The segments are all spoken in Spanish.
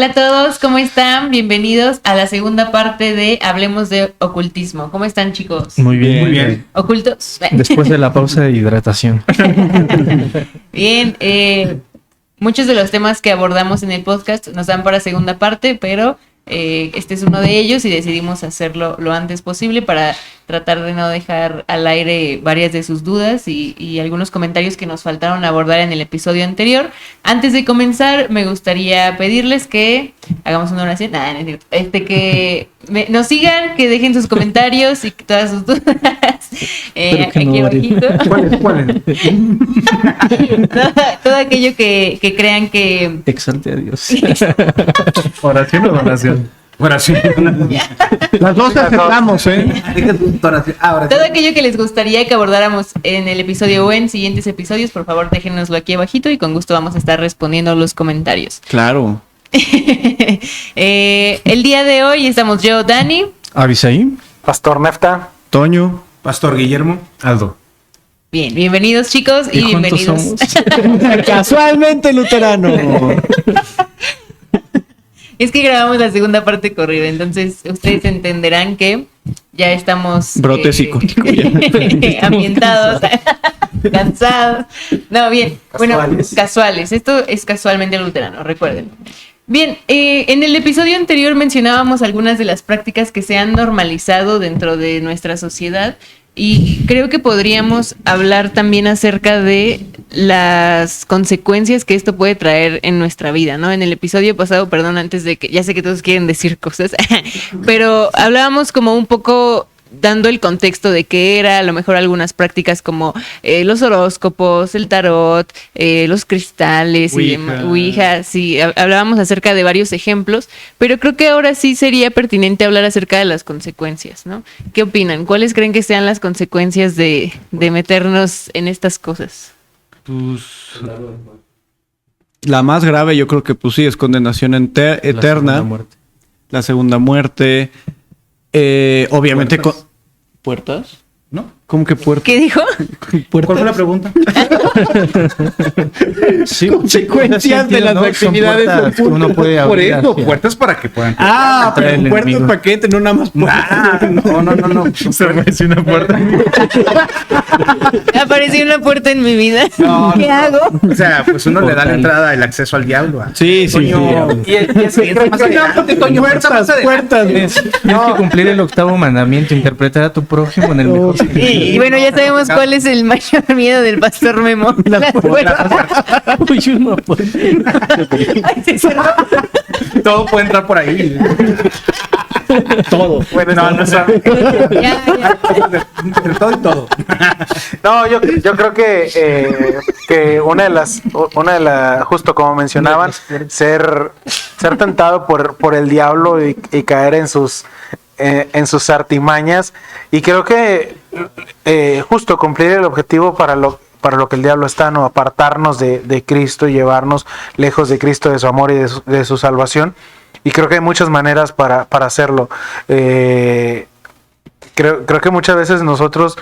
Hola a todos, ¿cómo están? Bienvenidos a la segunda parte de Hablemos de Ocultismo. ¿Cómo están, chicos? Muy bien. Muy bien. ¿Ocultos? Después de la pausa de hidratación. Bien, muchos de los temas que abordamos en el podcast nos dan para segunda parte, pero este es uno de ellos y decidimos hacerlo lo antes posible para tratar de no dejar al aire varias de sus dudas y algunos comentarios que nos faltaron abordar en el episodio anterior. Antes de comenzar, me gustaría pedirles que hagamos una oración. Que nos sigan, que dejen sus comentarios y todas sus dudas. Aquí abajito. ¿Cuáles? Todo aquello que crean que... Exalte a Dios. ¿Oración o donación? Oración. Las dos aceptamos, Todo aquello que les gustaría que abordáramos en el episodio o en siguientes episodios, por favor déjenoslo aquí abajito y con gusto vamos a estar respondiendo los comentarios. Claro. El día de hoy estamos yo, Dani. Avisaí. Pastor Nefta. Toño. Pastor Guillermo. Aldo. Bien, bienvenidos chicos y juntos bienvenidos. somos Casualmente luterano. Es que grabamos la segunda parte corrida, entonces ustedes entenderán que ya estamos... Brote psicótico ya. ambientados, cansados. No, bien. Casuales. Bueno, casuales. Esto es casualmente luterano, recuerden. Bien, en el episodio anterior mencionábamos algunas de las prácticas que se han normalizado dentro de nuestra sociedad y creo que podríamos hablar también acerca de las consecuencias que esto puede traer en nuestra vida, ¿no? En el episodio pasado, perdón, antes de que, ya sé que todos quieren decir cosas, pero hablábamos como un poco dando el contexto de qué era, a lo mejor algunas prácticas como los horóscopos, el tarot, los cristales y demás, Ouija, sí, hablábamos acerca de varios ejemplos, pero creo que ahora sí sería pertinente hablar acerca de las consecuencias, ¿no? ¿Qué opinan? ¿Cuáles creen que sean las consecuencias de meternos en estas cosas? Pues, la más grave yo creo que pues sí es condenación eterna. La segunda muerte. Obviamente ¿Puertas? ¿No? ¿Cómo que puertas? ¿Qué dijo? ¿Cuál fue la pregunta? Sí, Consecuencias de las actividades que uno puede Por abrir. eso, puertas para que puedan. pero puertas para que entren, no nada más puertas. No. Se apareció una puerta. Apareció una puerta en mi vida. No, ¿Qué hago? O sea, pues uno le da la entrada, el acceso al diablo. Sí. Puertas. Tienes que cumplir el octavo mandamiento, interpretar a tu prójimo en el mejor sentido. Y bueno, ya sabemos cuál es el mayor miedo del pastor Memo. Las puertas. Uy, una puerta. Ay, se cerró. Todo puede entrar por ahí. Todo. Bueno, No sabe. Ya. Entre todo y todo. No, yo creo que una de las, justo como mencionaban, ser tentado por el diablo y caer en sus artimañas, y creo que justo cumplir el objetivo para lo que el diablo está, ¿no? Apartarnos de Cristo y llevarnos lejos de Cristo, de su amor y de su salvación. Y creo que hay muchas maneras para hacerlo. Creo que muchas veces nosotros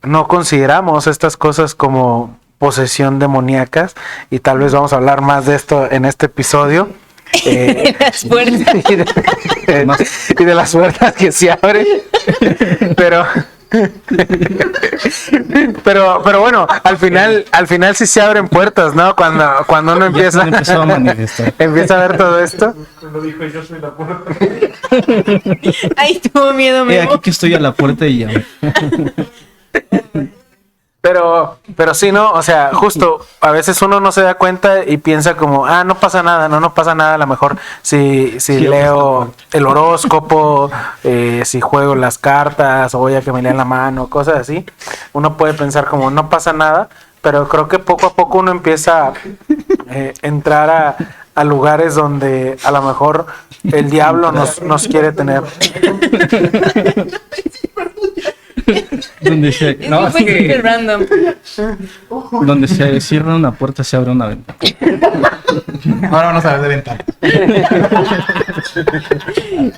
no consideramos estas cosas como posesión demoníacas, y tal vez vamos a hablar más de esto en este episodio. Las puertas. y de las puertas que se abren. Pero bueno, al final sí se abren puertas, ¿no? Cuando uno empieza Empezó a manifestar. empieza a ver todo esto. Ay, tuvo miedo, Memo. Aquí que estoy a la puerta y ya. Pero sí, ¿no? O sea, justo a veces uno no se da cuenta y piensa como, no pasa nada, no pasa nada. A lo mejor si leo el horóscopo, si juego las cartas o voy a que me lean la mano, cosas así, uno puede pensar como no pasa nada, pero creo que poco a poco uno empieza a entrar a lugares donde a lo mejor el diablo nos quiere tener. Donde se, no, Eso fue súper random. donde se cierra una puerta se abre una ventana. Ahora vamos a ver de ventana.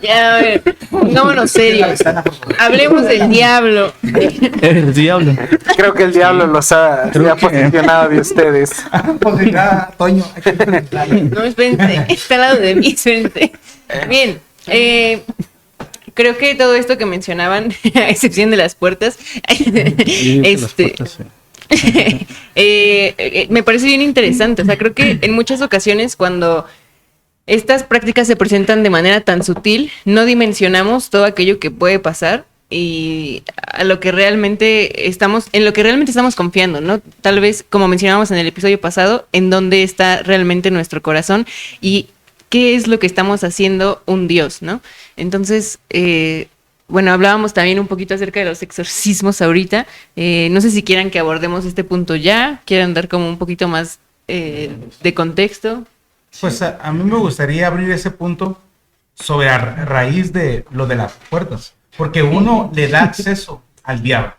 Ya, a ver, pongámonos serios. Hablemos del diablo. El diablo. Creo que el diablo se ha posicionado de ustedes. Pues ya, Toño, hay que preguntarle. No, espérense, está al lado de mí, espérense. Bien, creo que todo esto que mencionaban, a excepción de las puertas, Y las puertas, sí. me parece bien interesante. O sea, creo que en muchas ocasiones cuando estas prácticas se presentan de manera tan sutil, no dimensionamos todo aquello que puede pasar y a lo que realmente en lo que realmente estamos confiando, ¿no? Tal vez, como mencionábamos en el episodio pasado, en dónde está realmente nuestro corazón y qué es lo que estamos haciendo un Dios, ¿no? Entonces, bueno, hablábamos también un poquito acerca de los exorcismos ahorita. No sé si quieran que abordemos este punto ya, quieran dar como un poquito más de contexto. Pues a mí me gustaría abrir ese punto sobre a raíz de lo de las puertas, porque uno le da acceso al diablo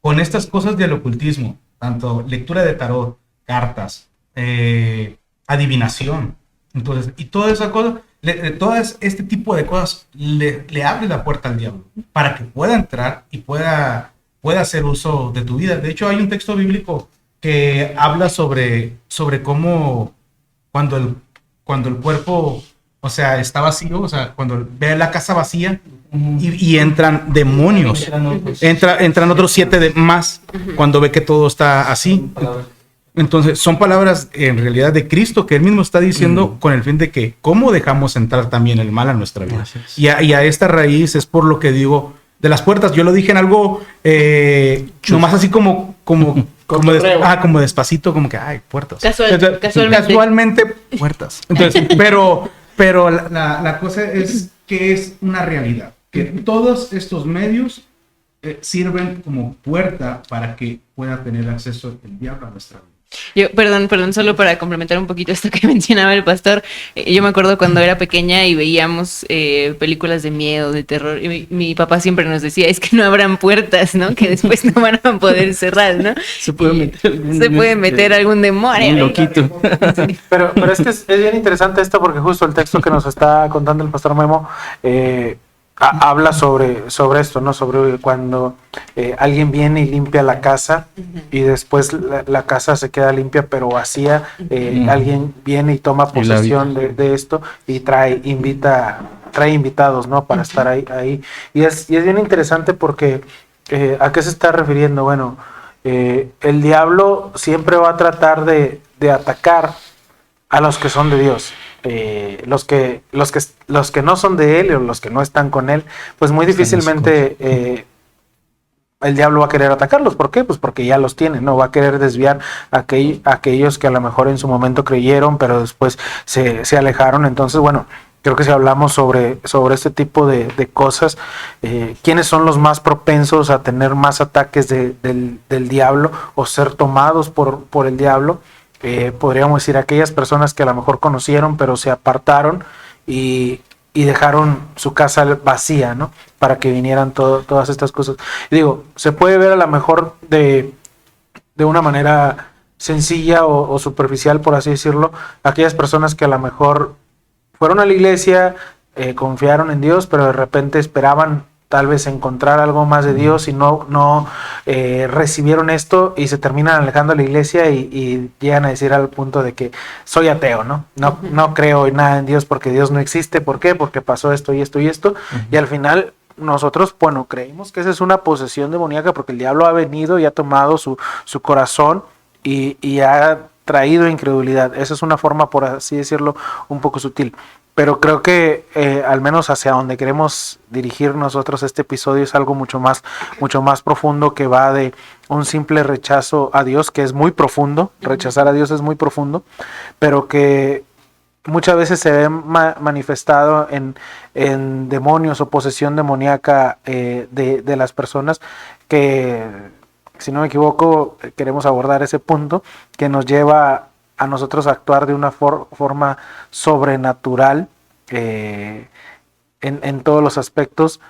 con estas cosas del ocultismo, tanto lectura de tarot, cartas, adivinación, entonces, y toda esa cosa, todas este tipo de cosas le abre la puerta al diablo para que pueda entrar y pueda hacer uso de tu vida. De hecho, hay un texto bíblico que habla sobre cómo cuando el cuerpo, o sea, está vacío, o sea, cuando ve la casa vacía y entran demonios, entran otros 7 más cuando ve que todo está así. Entonces, son palabras en realidad de Cristo que él mismo está diciendo con el fin de que cómo dejamos entrar también el mal a nuestra vida. Y a esta raíz es por lo que digo de las puertas. Yo lo dije en algo nomás así como despacito, como que ay, puertas. Casualmente puertas. Entonces, pero la cosa es que es una realidad, que todos estos medios sirven como puerta para que pueda tener acceso el diablo a nuestra vida. Yo, perdón, solo para complementar un poquito esto que mencionaba el pastor, yo me acuerdo cuando era pequeña y veíamos películas de miedo, de terror, y mi papá siempre nos decía, es que no abran puertas, ¿no? Que después no van a poder cerrar, ¿no? Se puede meter algún demonio. un loquito. Pero es que es bien interesante esto porque justo el texto que nos está contando el pastor Memo habla sobre esto, ¿no? Sobre cuando alguien viene y limpia la casa y después la casa se queda limpia pero vacía, alguien viene y toma posesión de esto y trae invitados, ¿no? Para estar ahí. Y es bien interesante porque ¿a qué se está refiriendo? Bueno, el diablo siempre va a tratar de atacar a los que son de Dios. Los que no son de él o los que no están con él, pues muy difícilmente el diablo va a querer atacarlos. ¿Por qué? Pues porque ya los tiene, ¿no? Va a querer desviar a aquellos que a lo mejor en su momento creyeron, pero después se alejaron. Entonces, bueno, creo que si hablamos sobre este tipo de cosas, ¿quiénes son los más propensos a tener más ataques del diablo o ser tomados por el diablo? Podríamos decir aquellas personas que a lo mejor conocieron pero se apartaron y dejaron su casa vacía, ¿no? Para que vinieran todas estas cosas. Y digo, se puede ver a lo mejor de una manera sencilla o superficial, por así decirlo, aquellas personas que a lo mejor fueron a la iglesia, confiaron en Dios, pero de repente esperaban tal vez encontrar algo más de Dios y no recibieron esto y se terminan alejando de la iglesia y llegan a decir al punto de que soy ateo, ¿no? No creo en nada en Dios porque Dios no existe. ¿Por qué? Porque pasó esto y esto y esto. Y al final nosotros, bueno, creímos que esa es una posesión demoníaca porque el diablo ha venido y ha tomado su corazón y ha traído incredulidad. Esa es una forma, por así decirlo, un poco sutil. Pero creo que al menos hacia donde queremos dirigir nosotros este episodio es algo mucho más profundo, que va de un simple rechazo a Dios, que es muy profundo. Rechazar a Dios es muy profundo, pero que muchas veces se ve manifestado en demonios o posesión demoníaca de las personas, que, si no me equivoco, queremos abordar ese punto que nos lleva a nosotros actuar de una forma sobrenatural en todos los aspectos,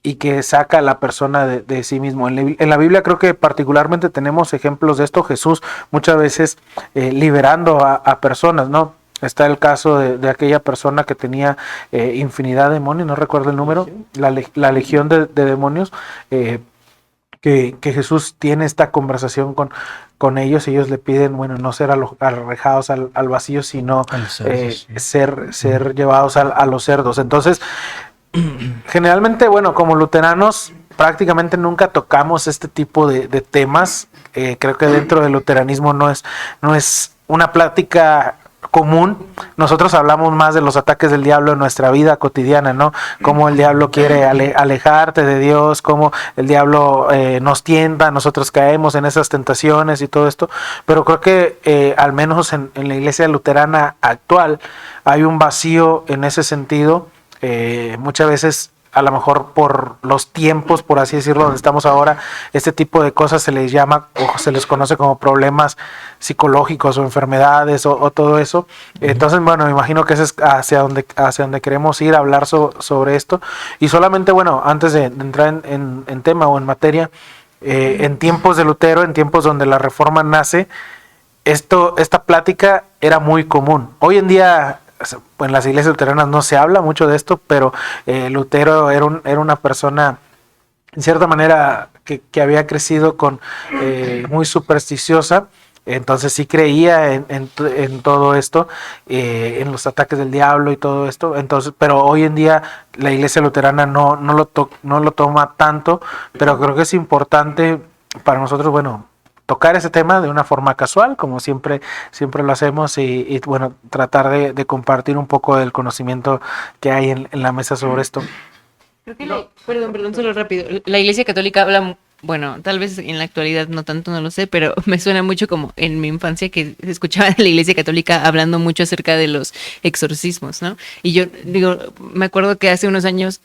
y que saca a la persona de sí mismo. En la Biblia creo que particularmente tenemos ejemplos de esto. Jesús muchas veces liberando a personas, ¿no? Está el caso de aquella persona que tenía infinidad de demonios, no recuerdo el número, la legión de demonios, que Jesús tiene esta conversación con ellos. Ellos le piden, bueno, no ser arrojados al vacío, sino ser llevados a los cerdos. Entonces, generalmente, bueno, como luteranos prácticamente nunca tocamos este tipo de temas. Creo que dentro del luteranismo no es una plática común. Nosotros hablamos más de los ataques del diablo en nuestra vida cotidiana, ¿no? Cómo el diablo quiere alejarte de Dios, cómo el diablo nos tienta, nosotros caemos en esas tentaciones y todo esto. Pero creo que al menos en la iglesia luterana actual hay un vacío en ese sentido. Muchas veces, a lo mejor por los tiempos, por así decirlo, donde estamos ahora, este tipo de cosas se les llama o se les conoce como problemas psicológicos o enfermedades o todo eso. Entonces, bueno, me imagino que ese es hacia donde queremos ir a hablar sobre esto. Y solamente, bueno, antes de entrar en tema o en materia, en tiempos de Lutero, en tiempos donde la Reforma nace, esta plática era muy común. Hoy en día, en las iglesias luteranas no se habla mucho de esto, pero Lutero era una persona, en cierta manera, que había crecido muy supersticiosa. Entonces sí creía en todo esto, en los ataques del diablo y todo esto. Entonces, pero hoy en día la iglesia luterana no lo toma tanto, pero creo que es importante para nosotros, bueno, tocar ese tema de una forma casual, como siempre lo hacemos, y bueno, tratar de compartir un poco del conocimiento que hay en la mesa sobre esto. Creo que perdón, solo rápido. La Iglesia Católica habla, bueno, tal vez en la actualidad no tanto, no lo sé, pero me suena mucho como en mi infancia que se escuchaba de la Iglesia Católica hablando mucho acerca de los exorcismos, ¿no? Y yo digo, me acuerdo que hace unos años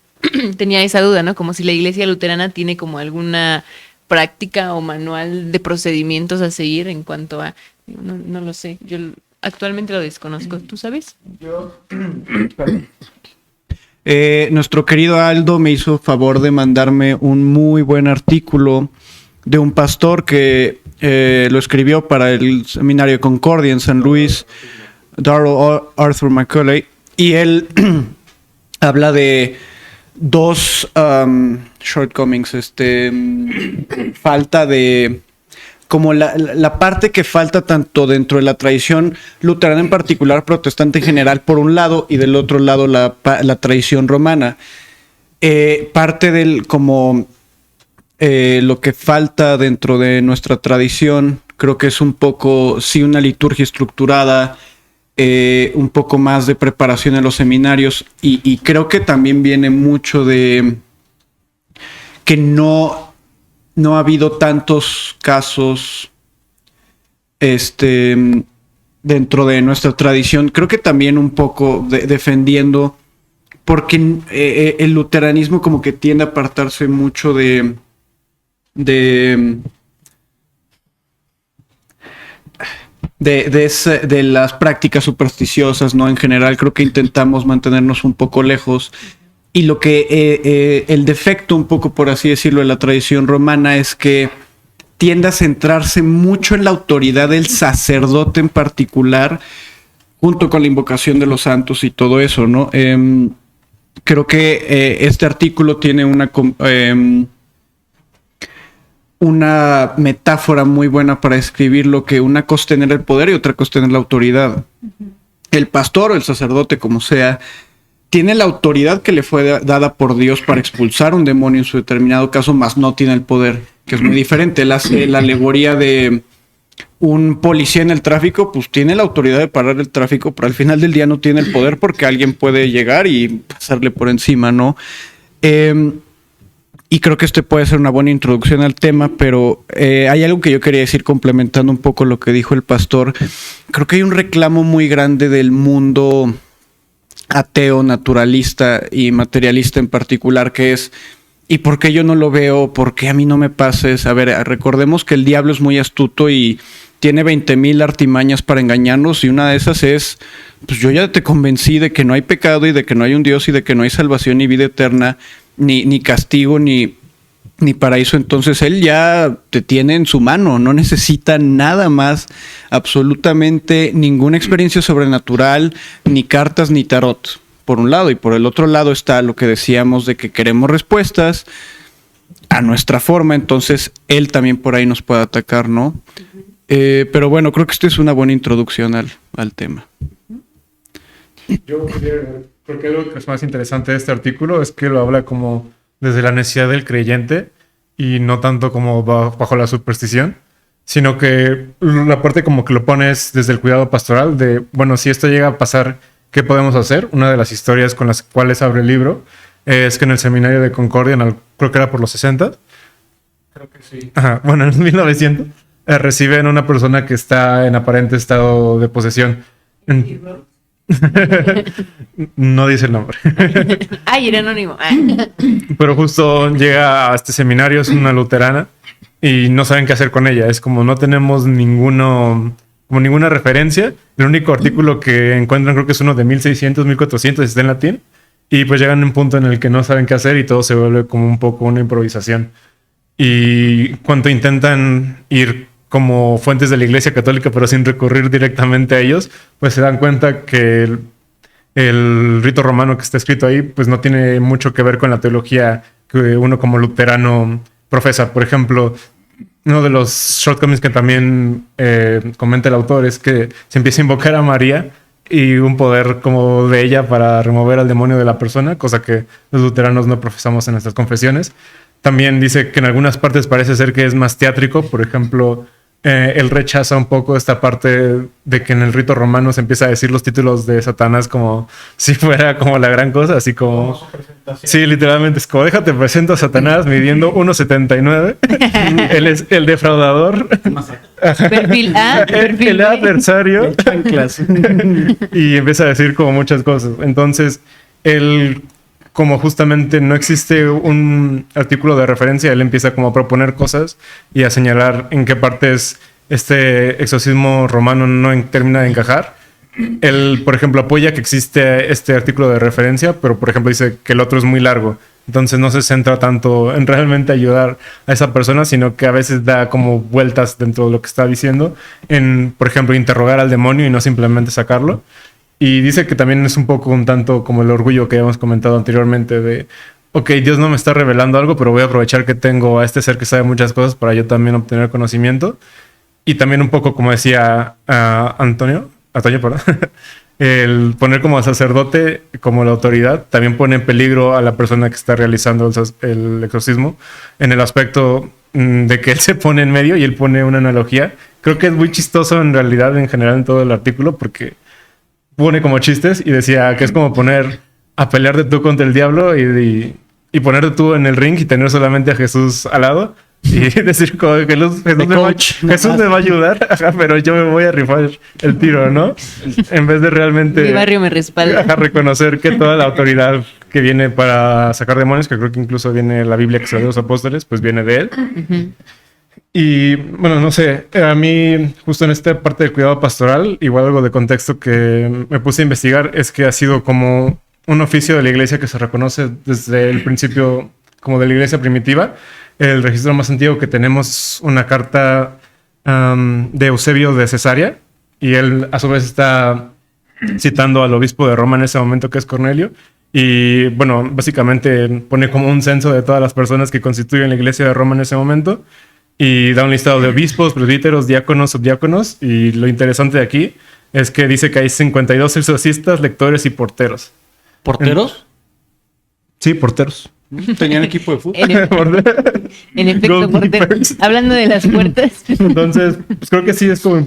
tenía esa duda, ¿no? Como si la Iglesia luterana tiene como alguna práctica o manual de procedimientos a seguir en cuanto a, no lo sé, yo actualmente lo desconozco, ¿tú sabes? Nuestro querido Aldo me hizo favor de mandarme un muy buen artículo de un pastor que lo escribió para el seminario de Concordia en San Luis, Darrell Arthur McCulley, y él habla de dos shortcomings, falta de, como la parte que falta tanto dentro de la tradición luterana en particular, protestante en general por un lado, y del otro lado la tradición romana. Parte del, como lo que falta dentro de nuestra tradición, creo que es un poco, sí, una liturgia estructurada, un poco más de preparación en los seminarios, y creo que también viene mucho de que no ha habido tantos casos dentro de nuestra tradición. Creo que también un poco defendiendo, porque el luteranismo como que tiende a apartarse mucho de las prácticas supersticiosas, ¿no? En general creo que intentamos mantenernos un poco lejos, y lo que el defecto, un poco por así decirlo, de la tradición romana es que tiende a centrarse mucho en la autoridad del sacerdote en particular, junto con la invocación de los santos y todo eso, ¿no? Creo que este artículo tiene una metáfora muy buena para describir lo que una cosa es tener el poder y otra cosa es tener la autoridad. El pastor o el sacerdote, como sea, tiene la autoridad que le fue dada por Dios para expulsar un demonio en su determinado caso, mas no tiene el poder, que es muy diferente. Él hace la alegoría de un policía en el tráfico, pues tiene la autoridad de parar el tráfico, pero al final del día no tiene el poder porque alguien puede llegar y pasarle por encima, ¿no? Y creo que puede ser una buena introducción al tema, pero hay algo que yo quería decir complementando un poco lo que dijo el pastor. Creo que hay un reclamo muy grande del mundo ateo, naturalista y materialista en particular, que es, ¿y por qué yo no lo veo? ¿Por qué a mí no me pases? A ver, recordemos que el diablo es muy astuto y tiene 20,000 artimañas para engañarnos, y una de esas es, pues yo ya te convencí de que no hay pecado y de que no hay un Dios y de que no hay salvación y vida eterna, ni castigo, ni paraíso. Entonces él ya te tiene en su mano, no necesita nada más, absolutamente ninguna experiencia sobrenatural, ni cartas, ni tarot, por un lado. Y por el otro lado está lo que decíamos de que queremos respuestas a nuestra forma, entonces él también por ahí nos puede atacar, ¿no? Pero bueno, creo que esto es una buena introducción al tema. Yo creo que algo que es más interesante de este artículo es que lo habla como desde la necesidad del creyente y no tanto como bajo la superstición, sino que la parte como que lo pones desde el cuidado pastoral de, bueno, si esto llega a pasar, ¿qué podemos hacer? Una de las historias con las cuales abre el libro es que en el seminario de Concordia, creo que era por los 60, Creo que sí. ajá, bueno, en 1900, reciben una persona que está en aparente estado de posesión. No dice el nombre. Ay, era anónimo. Pero justo llega a este seminario, es una luterana, y no saben qué hacer con ella. Es como no tenemos ninguna referencia. El único artículo que encuentran creo que es uno de 1600, 1400, está en latín. Y pues llegan a un punto en el que no saben qué hacer y todo se vuelve como un poco una improvisación. Y cuando intentan ir como fuentes de la Iglesia Católica, pero sin recurrir directamente a ellos, pues se dan cuenta que el rito romano que está escrito ahí, pues no tiene mucho que ver con la teología que uno como luterano profesa. Por ejemplo, uno de los shortcomings que también comenta el autor es que se empieza a invocar a María y un poder como de ella para remover al demonio de la persona, cosa que los luteranos no profesamos en nuestras confesiones. También dice que en algunas partes parece ser que es más teátrico. Por ejemplo, él rechaza un poco esta parte de que en el rito romano se empieza a decir los títulos de Satanás como si fuera como la gran cosa, así como... Sí, literalmente es como déjate presento a Satanás midiendo 1.79. Él es el defraudador. Perfil A, perfil el B. adversario. Y empieza a decir como muchas cosas. Entonces, él, como justamente no existe un artículo de referencia, él empieza como a proponer cosas y a señalar en qué partes este exorcismo romano no termina de encajar. Él, por ejemplo, apoya que existe este artículo de referencia, pero, por ejemplo, dice que el otro es muy largo. Entonces no se centra tanto en realmente ayudar a esa persona, sino que a veces da como vueltas dentro de lo que está diciendo en, por ejemplo, interrogar al demonio y no simplemente sacarlo. Y dice que también es un poco un tanto como el orgullo que habíamos comentado anteriormente de, ok, Dios no me está revelando algo, pero voy a aprovechar que tengo a este ser que sabe muchas cosas para yo también obtener conocimiento. Y también un poco, como decía Antonio, perdón, el poner como sacerdote, como la autoridad, también pone en peligro a la persona que está realizando el exorcismo, en el aspecto de que él se pone en medio y él pone una analogía. Creo que es muy chistoso en realidad, en general, en todo el artículo, porque pone como chistes y decía que es como poner a pelearte tú contra el diablo y ponerte tú en el ring y tener solamente a Jesús al lado y decir como que Jesús me va a ayudar, ajá, pero yo me voy a rifar el tiro, ¿no? En vez de realmente Mi barrio me respalda. reconocer que toda la autoridad que viene para sacar demonios, que creo que incluso viene la Biblia que se dio a los apóstoles, pues viene de él. Y bueno, no sé, a mí justo en esta parte del cuidado pastoral, igual algo de contexto que me puse a investigar es que ha sido como un oficio de la iglesia que se reconoce desde el principio como de la iglesia primitiva. El registro más antiguo que tenemos es una carta de Eusebio de Cesarea, y él a su vez está citando al obispo de Roma en ese momento, que es Cornelio, y bueno, básicamente pone como un censo de todas las personas que constituyen la iglesia de Roma en ese momento, y da un listado de obispos, presbíteros, diáconos, subdiáconos, y lo interesante de aquí es que dice que hay 52 exorcistas, lectores y porteros. ¿Porteros? Sí, porteros. Tenían equipo de fútbol. En efecto, portero. Hablando de las puertas. Entonces, pues creo que sí es como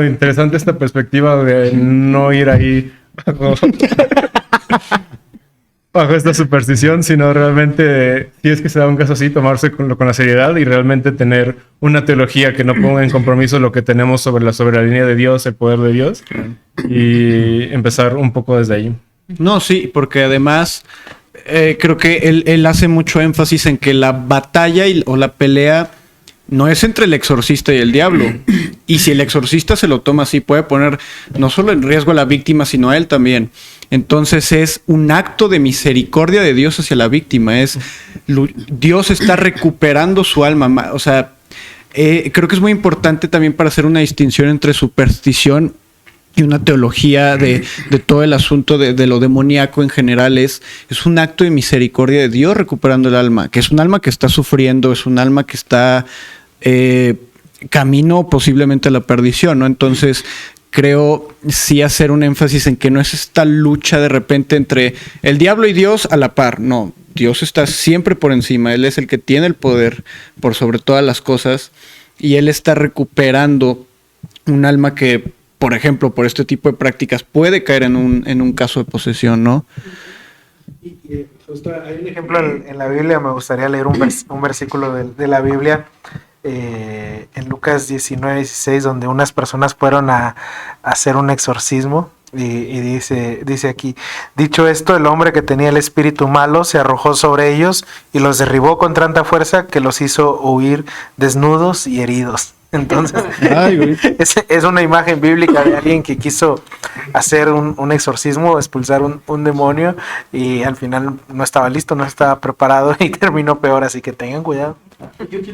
interesante esta perspectiva de no ir ahí bajo esta superstición, sino realmente, si es que se da un caso así, tomarse con la seriedad y realmente tener una teología que no ponga en compromiso lo que tenemos sobre la soberanía de Dios, el poder de Dios, y empezar un poco desde ahí. No, sí, porque además creo que él hace mucho énfasis en que la batalla o la pelea no es entre el exorcista y el diablo. Y si el exorcista se lo toma así, puede poner no solo en riesgo a la víctima, sino a él también. Entonces es un acto de misericordia de Dios hacia la víctima. Dios está recuperando su alma. O sea, creo que es muy importante también para hacer una distinción entre superstición y una teología de todo el asunto de lo demoníaco en general. Es un acto de misericordia de Dios recuperando el alma, que es un alma que está sufriendo, es un alma que está camino posiblemente a la perdición, ¿no? Entonces creo sí hacer un énfasis en que no es esta lucha de repente entre el diablo y Dios a la par. No, Dios está siempre por encima. Él es el que tiene el poder por sobre todas las cosas, y Él está recuperando un alma que, por ejemplo, por este tipo de prácticas puede caer en un caso de posesión, ¿no? Justo hay un ejemplo en la Biblia. Me gustaría leer un versículo de la Biblia, en Lucas 19:16, donde unas personas fueron a hacer un exorcismo. Y dice aquí: dicho esto, el hombre que tenía el espíritu malo se arrojó sobre ellos y los derribó con tanta fuerza que los hizo huir desnudos y heridos. Entonces, es una imagen bíblica de alguien que quiso hacer un exorcismo, expulsar un demonio, y al final no estaba listo, no estaba preparado y terminó peor, así que tengan cuidado.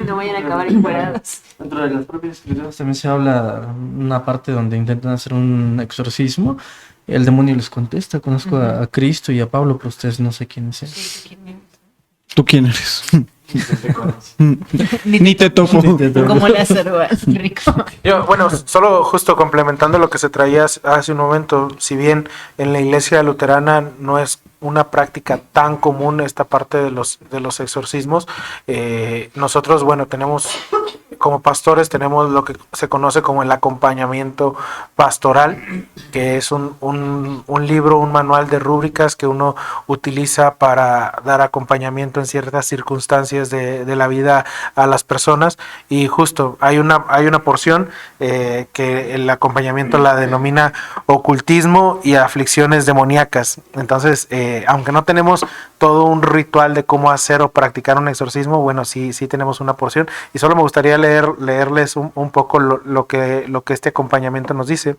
No vayan a acabar encuerados. Dentro de las propias escrituras también se habla una parte donde intentan hacer un exorcismo. El demonio les contesta: conozco a Cristo y a Pablo, pero ustedes no sé quiénes sean. ¿Tú quién eres? Ni te topo. Como Lázaro, rico. Bueno, solo justo complementando lo que se traía hace un momento, si bien en la iglesia luterana no es una práctica tan común esta parte de los exorcismos, nosotros, bueno, tenemos como pastores, tenemos lo que se conoce como el acompañamiento pastoral, que es un libro, un manual de rúbricas que uno utiliza para dar acompañamiento en ciertas circunstancias de la vida a las personas. Y justo hay una porción que el acompañamiento la denomina ocultismo y aflicciones demoníacas. Entonces, aunque no tenemos todo un ritual de cómo hacer o practicar un exorcismo, bueno, sí tenemos una porción, y solo me gustaría leerles un poco lo que este acompañamiento nos dice.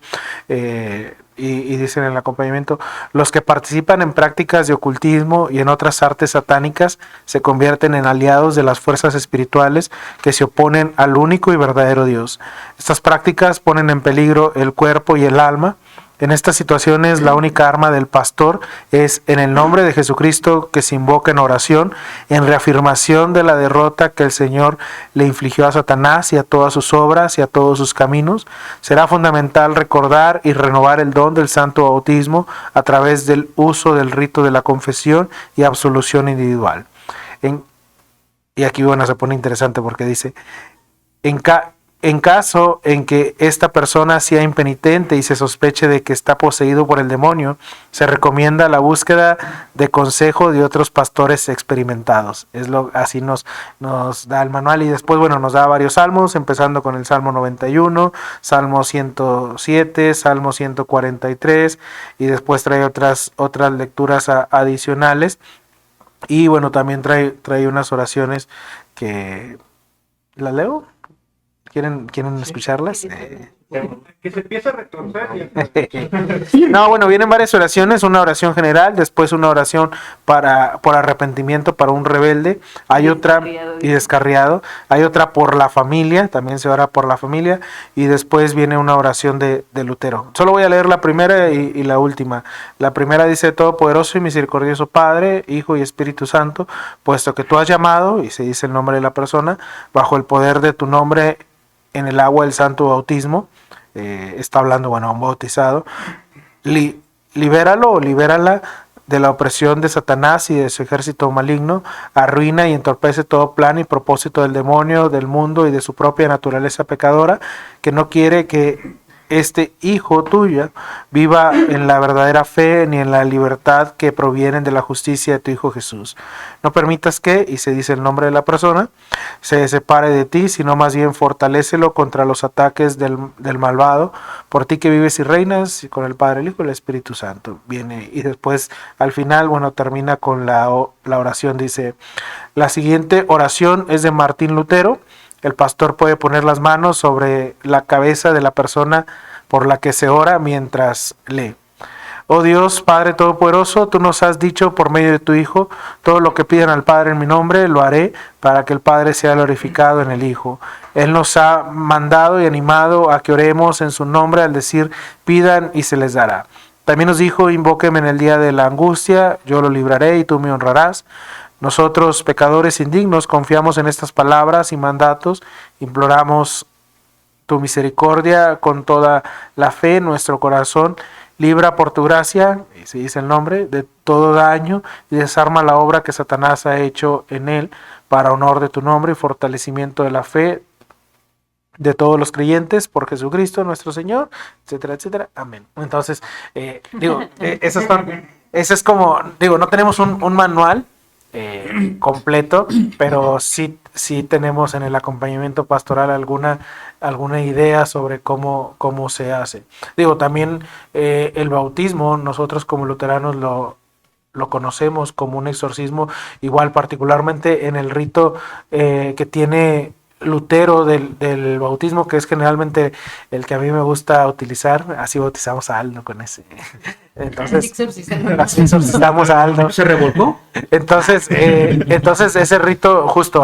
Y dicen en el acompañamiento: los que participan en prácticas de ocultismo y en otras artes satánicas se convierten en aliados de las fuerzas espirituales que se oponen al único y verdadero Dios. Estas prácticas ponen en peligro el cuerpo y el alma. En estas situaciones, la única arma del pastor es, en el nombre de Jesucristo, que se invoca en oración, en reafirmación de la derrota que el Señor le infligió a Satanás y a todas sus obras y a todos sus caminos. Será fundamental recordar y renovar el don del santo bautismo a través del uso del rito de la confesión y absolución individual. Y aquí, bueno, se pone interesante porque dice: en caso en que esta persona sea impenitente y se sospeche de que está poseído por el demonio, se recomienda la búsqueda de consejo de otros pastores experimentados. Así nos da el manual, y después, bueno, nos da varios salmos, empezando con el Salmo 91, Salmo 107, Salmo 143, y después trae otras lecturas adicionales. Y bueno, también trae unas oraciones que... ¿las leo? ¿Quieren escucharlas? Que se empieza a retorcer. No, bueno, vienen varias oraciones: una oración general, después una oración por arrepentimiento para un rebelde, hay otra, y descarriado, hay otra por la familia, también se ora por la familia, y después viene una oración de Lutero. Solo voy a leer la primera y la última. La primera dice: Todopoderoso y misericordioso Padre, Hijo y Espíritu Santo, puesto que tú has llamado, y se dice el nombre de la persona, bajo el poder de tu nombre en el agua del santo bautismo, está hablando, bueno, a un bautizado, libéralo o libérala de la opresión de Satanás y de su ejército maligno, arruina y entorpece todo plan y propósito del demonio, del mundo y de su propia naturaleza pecadora, que no quiere que este hijo tuyo viva en la verdadera fe ni en la libertad que provienen de la justicia de tu Hijo Jesús. No permitas que, y se dice el nombre de la persona, se separe de ti, sino más bien fortalécelo contra los ataques del malvado, por ti que vives y reinas, y con el Padre, el Hijo y el Espíritu Santo. Viene, y después al final, bueno, termina con la oración. Dice: la siguiente oración es de Martín Lutero, El pastor puede poner las manos sobre la cabeza de la persona por la que se ora mientras lee. Oh Dios, Padre Todopoderoso, tú nos has dicho por medio de tu Hijo, todo lo que pidan al Padre en mi nombre, lo haré para que el Padre sea glorificado en el Hijo. Él nos ha mandado y animado a que oremos en su nombre al decir, pidan y se les dará. También nos dijo, invóqueme en el día de la angustia, yo lo libraré y tú me honrarás. Nosotros, pecadores indignos, confiamos en estas palabras y mandatos, imploramos tu misericordia con toda la fe en nuestro corazón. Libra por tu gracia, y se dice el nombre, de todo daño y desarma la obra que Satanás ha hecho en él para honor de tu nombre y fortalecimiento de la fe de todos los creyentes por Jesucristo nuestro Señor, etcétera, etcétera. Amén. Entonces, eso es como, no tenemos un manual completo, pero sí tenemos en el acompañamiento pastoral alguna idea sobre cómo se hace. También el bautismo, nosotros como luteranos lo conocemos como un exorcismo, igual particularmente en el rito que tiene Lutero del bautismo, que es generalmente el que a mí me gusta utilizar. Así bautizamos a Aldo con ese. Entonces, así exorcizamos a Aldo. ¿Se revolcó? Entonces ese rito justo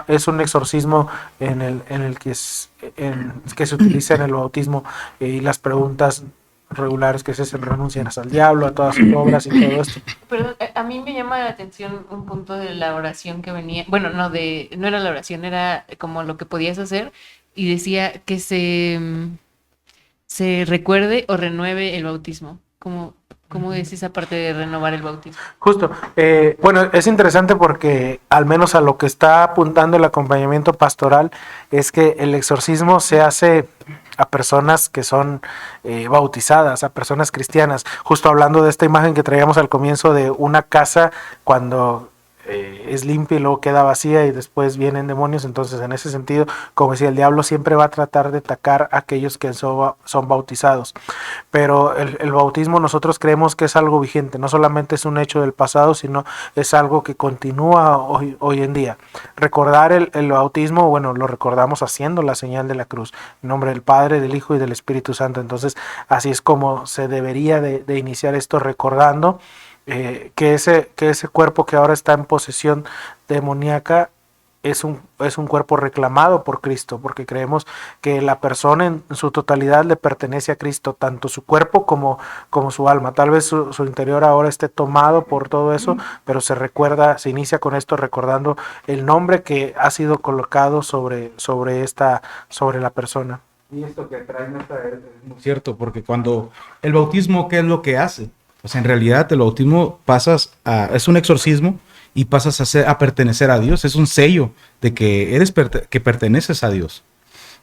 es un exorcismo en el que se utiliza en el bautismo, y las preguntas regulares que se hacen, renuncian al diablo, a todas sus obras y todo esto. Pero a mí me llama la atención un punto de la oración que venía, bueno, no era la oración, era como lo que podías hacer, y decía que se recuerde o renueve el bautismo. ¿Cómo es esa parte de renovar el bautismo? Justo, bueno, es interesante porque al menos a lo que está apuntando el acompañamiento pastoral es que el exorcismo se hace a personas que son bautizadas, a personas cristianas. Justo hablando de esta imagen que traíamos al comienzo de una casa cuando es limpia y luego queda vacía y después vienen demonios. Entonces, en ese sentido, como decía, el diablo siempre va a tratar de atacar a aquellos que son bautizados. Pero el bautismo nosotros creemos que es algo vigente, no solamente es un hecho del pasado, sino es algo que continúa hoy en día. Recordar el bautismo, bueno, lo recordamos haciendo la señal de la cruz, en nombre del Padre, del Hijo y del Espíritu Santo. Entonces, así es como se debería de iniciar esto, recordando que ese cuerpo que ahora está en posesión demoníaca es un cuerpo reclamado por Cristo, porque creemos que la persona en su totalidad le pertenece a Cristo, tanto su cuerpo como su alma. Tal vez su interior ahora esté tomado por todo eso, pero se inicia con esto recordando el nombre que ha sido colocado sobre la persona. Y esto que traen es muy cierto, porque cuando el bautismo, ¿qué es lo que hace? Pues en realidad el bautismo es un exorcismo y pasas a pertenecer a Dios. Es un sello de que que perteneces a Dios.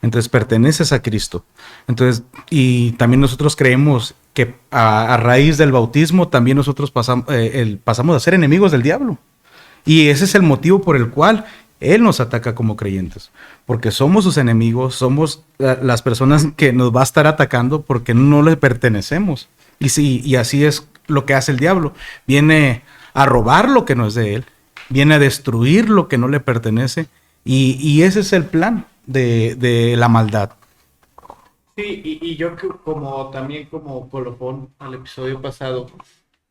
Entonces perteneces a Cristo. Entonces, y también nosotros creemos que a raíz del bautismo también nosotros pasamos a ser enemigos del diablo. Y ese es el motivo por el cual Él nos ataca como creyentes. Porque somos sus enemigos, somos las personas que nos va a estar atacando porque no le pertenecemos. Y así es lo que hace el diablo. Viene a robar lo que no es de él, viene a destruir lo que no le pertenece, y ese es el plan de la maldad. Sí, y yo también como colofón al episodio pasado,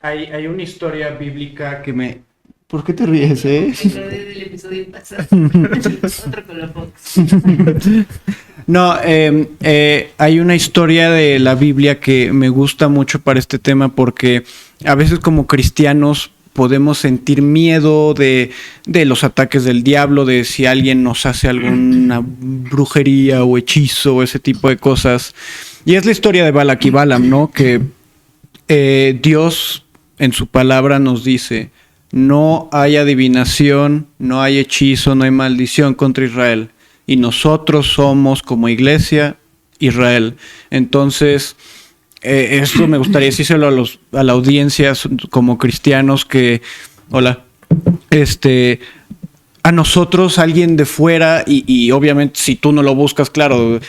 hay una historia bíblica que me... ¿Por qué te ríes, Del episodio pasado. Otro colofón. No, hay una historia de la Biblia que me gusta mucho para este tema, porque a veces como cristianos podemos sentir miedo de los ataques del diablo, de si alguien nos hace alguna brujería o hechizo, ese tipo de cosas. Y es la historia de Balak y Balaam, ¿no? Que Dios en su palabra nos dice: no hay adivinación, no hay hechizo, no hay maldición contra Israel. Y nosotros somos como iglesia Israel. Entonces, esto me gustaría decírselo a la audiencia como cristianos que, a nosotros, alguien de fuera, y obviamente si tú no lo buscas, claro,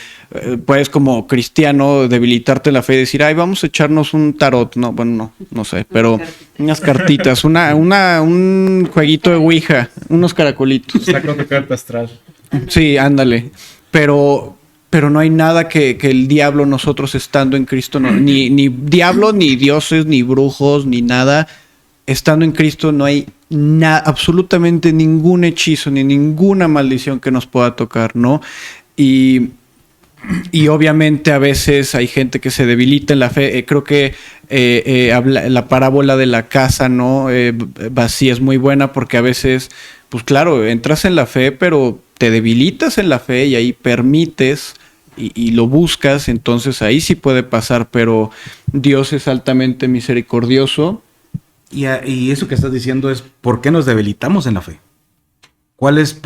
puedes como cristiano debilitarte la fe y decir, ay, vamos a echarnos un tarot. No, bueno, no sé, pero unas cartitas, un jueguito de Ouija, unos caracolitos. Saco tu carta astral. Sí, ándale. Pero no hay nada que el diablo, nosotros estando en Cristo, no, ni diablo, ni dioses, ni brujos, ni nada. Estando en Cristo no hay absolutamente ningún hechizo, ni ninguna maldición que nos pueda tocar, ¿no? Y obviamente a veces hay gente que se debilita en la fe. Creo que la parábola de la casa, ¿no? Vacía es muy buena porque a veces, pues claro, entras en la fe, pero te debilitas en la fe y ahí permites y lo buscas. Entonces ahí sí puede pasar, pero Dios es altamente misericordioso. Y eso que estás diciendo es ¿por qué nos debilitamos en la fe? ¿Cuál es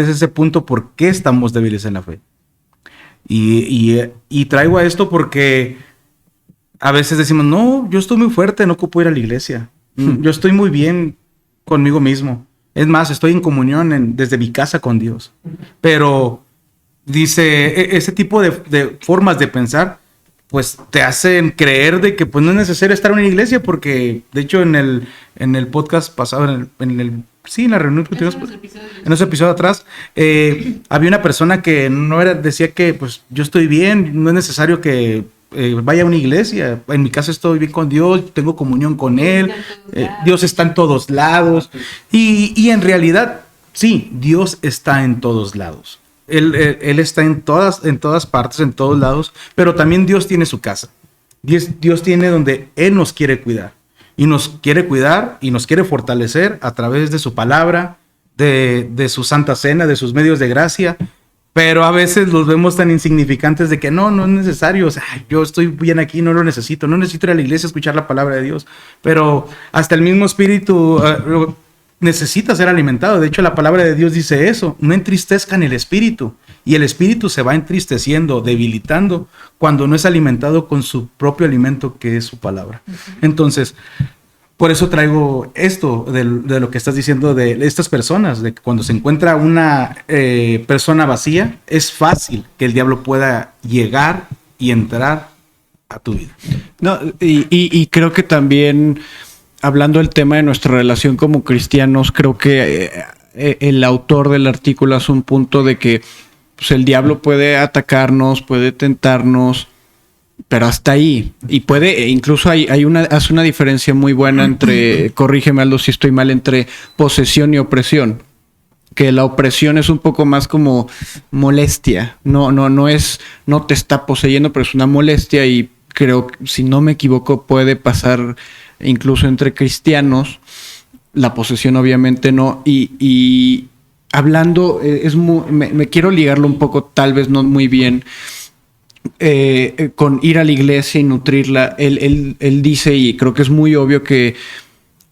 ese punto? ¿Por qué estamos débiles en la fe? Y traigo a esto porque a veces decimos, no, yo estoy muy fuerte, no ocupo ir a la iglesia. Yo estoy muy bien conmigo mismo. Es más, estoy en comunión desde mi casa con Dios. Pero dice, ese tipo de formas de pensar pues te hacen creer de que pues no es necesario estar en una iglesia, porque de hecho en el podcast pasado, en la reunión que tuvimos, en ese episodio atrás, había una persona que decía que pues yo estoy bien, no es necesario que vaya a una iglesia, en mi casa estoy bien con Dios, tengo comunión con Él, Dios está en todos lados, y en realidad, sí, Dios está en todos lados. Él está en todas partes, en todos lados, pero también Dios tiene su casa. Dios tiene donde Él nos quiere cuidar. Y nos quiere cuidar y nos quiere fortalecer a través de su palabra, de su santa cena, de sus medios de gracia. Pero a veces los vemos tan insignificantes de que no es necesario. O sea, yo estoy bien aquí, no lo necesito. No necesito ir a la iglesia a escuchar la palabra de Dios. Pero hasta el mismo espíritu necesita ser alimentado. De hecho, la palabra de Dios dice eso. No entristezcan el espíritu. Y el espíritu se va entristeciendo, debilitando, cuando no es alimentado con su propio alimento, que es su palabra. Entonces, por eso traigo esto de lo que estás diciendo de estas personas, de que cuando se encuentra una persona vacía, es fácil que el diablo pueda llegar y entrar a tu vida. No, y creo que también, hablando del tema de nuestra relación como cristianos, creo que el autor del artículo hace un punto de que pues, el diablo puede atacarnos, puede tentarnos, pero hasta ahí. Y puede, incluso hace una diferencia muy buena entre, corrígeme Aldo si estoy mal, entre posesión y opresión. Que la opresión es un poco más como molestia. No te está poseyendo, pero es una molestia, y creo, si no me equivoco, puede pasar incluso entre cristianos. La posesión obviamente no. Y hablando, me quiero ligarlo un poco, tal vez no muy bien, con ir a la iglesia y nutrirla. Él dice, y creo que es muy obvio, que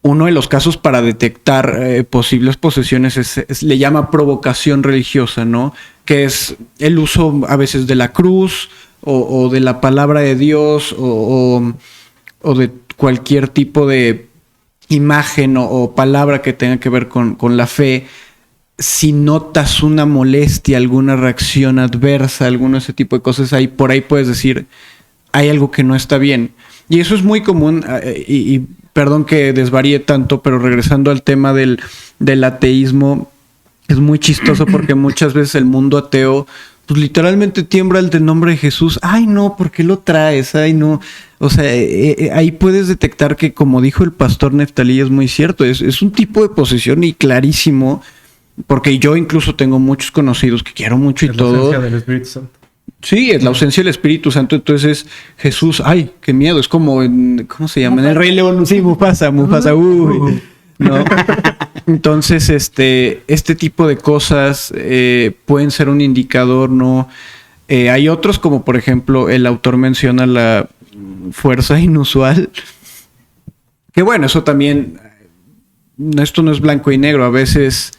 uno de los casos para detectar posibles posesiones le llama provocación religiosa, ¿no? Que es el uso a veces de la cruz o de la palabra de Dios o de cualquier tipo de imagen o palabra que tenga que ver con la fe. Si notas una molestia, alguna reacción adversa, alguno de ese tipo de cosas, por ahí puedes decir, hay algo que no está bien. Y eso es muy común, y perdón que desvaríe tanto, pero regresando al tema del ateísmo, es muy chistoso porque muchas veces el mundo ateo, pues literalmente tiembla el nombre de Jesús. Ay, no, ¿por qué lo traes? Ay, no. O sea, ahí puedes detectar que, como dijo el pastor Neftalí, es muy cierto. Es un tipo de posesión y clarísimo, porque yo incluso tengo muchos conocidos que quiero mucho y todo. La ausencia del Espíritu Santo. Sí, es la ausencia del Espíritu Santo. Entonces Jesús, ay, qué miedo. Es como ¿cómo se llama? En El Rey León. Sí, Mufasa, uy. ¿No? Entonces, este tipo de cosas pueden ser un indicador, ¿no? Hay otros, como por ejemplo, el autor menciona la fuerza inusual. Que bueno, eso también, esto no es blanco y negro. A veces,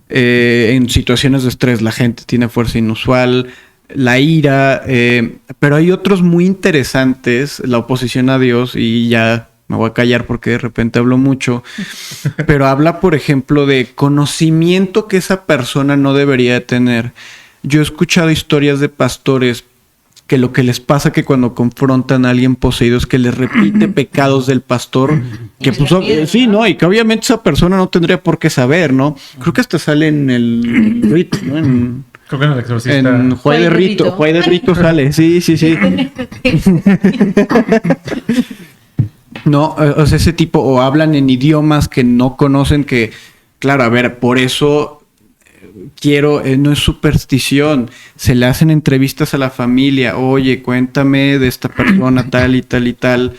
en situaciones de estrés, la gente tiene fuerza inusual, la ira, pero hay otros muy interesantes, la oposición a Dios, y ya me voy a callar porque de repente hablo mucho, pero habla, por ejemplo, de conocimiento que esa persona no debería tener. Yo he escuchado historias de pastores que lo que les pasa que cuando confrontan a alguien poseído es que les repite pecados del pastor, que pues sí, ¿no? Y que obviamente esa persona no tendría por qué saber, ¿no? Creo que hasta sale en el RIT, ¿no? Creo que en el exorcista. En Juay de Rito sale, sí. No, o sea, ese tipo, o hablan en idiomas que no conocen, que, claro, a ver, por eso no es superstición, se le hacen entrevistas a la familia, oye, cuéntame de esta persona tal y tal y tal,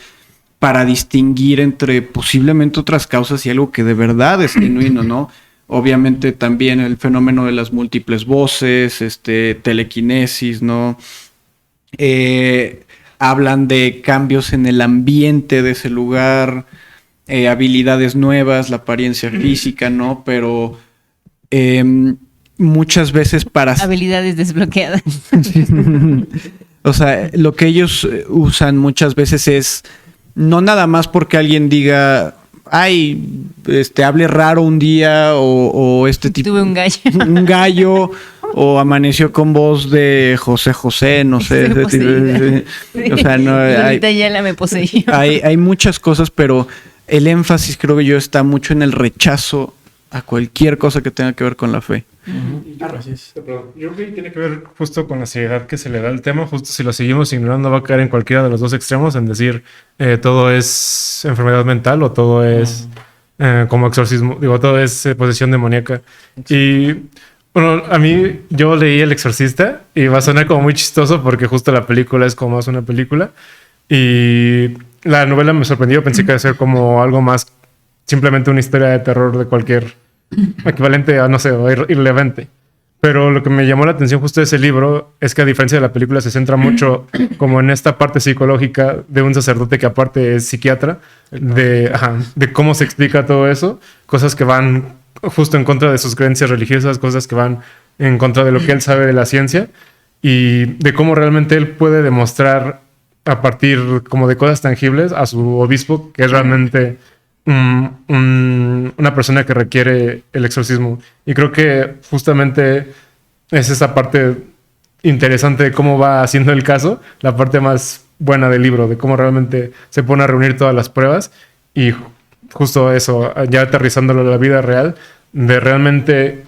para distinguir entre posiblemente otras causas y algo que de verdad es genuino, ¿no? Obviamente también el fenómeno de las múltiples voces, telequinesis, ¿no? Hablan de cambios en el ambiente de ese lugar, habilidades nuevas, la apariencia física, ¿no? Pero muchas veces para... Habilidades desbloqueadas. O sea, lo que ellos usan muchas veces es no nada más porque alguien diga, ay, hable raro un día o este tipo... Tuve un gallo. Un gallo o amaneció con voz de José José, no sé. Estoy poseída. O sea, no Ahorita ya la me poseyó. hay muchas cosas, pero el énfasis creo que yo está mucho en el rechazo a cualquier cosa que tenga que ver con la fe. Así es. Pero yo creo que tiene que ver justo con la seriedad que se le da al tema. Justo si lo seguimos ignorando va a caer en cualquiera de los dos extremos, en decir todo es enfermedad mental o todo es como exorcismo, digo, todo es posesión demoníaca. Y bueno, a mí yo leí El Exorcista y va a sonar como muy chistoso porque justo la película es como más una película y la novela me sorprendió, pensé que iba a ser como algo más, simplemente una historia de terror de cualquier equivalente a, no sé, irrelevante. Pero lo que me llamó la atención justo de ese libro es que a diferencia de la película se centra mucho como en esta parte psicológica de un sacerdote que aparte es psiquiatra, de cómo se explica todo eso, cosas que van justo en contra de sus creencias religiosas, cosas que van en contra de lo que él sabe de la ciencia y de cómo realmente él puede demostrar a partir como de cosas tangibles a su obispo que es realmente una persona que requiere el exorcismo. Y creo que justamente es esa parte interesante de cómo va haciendo el caso, la parte más buena del libro, de cómo realmente se pone a reunir todas las pruebas y justo eso, ya aterrizándolo a la vida real, de realmente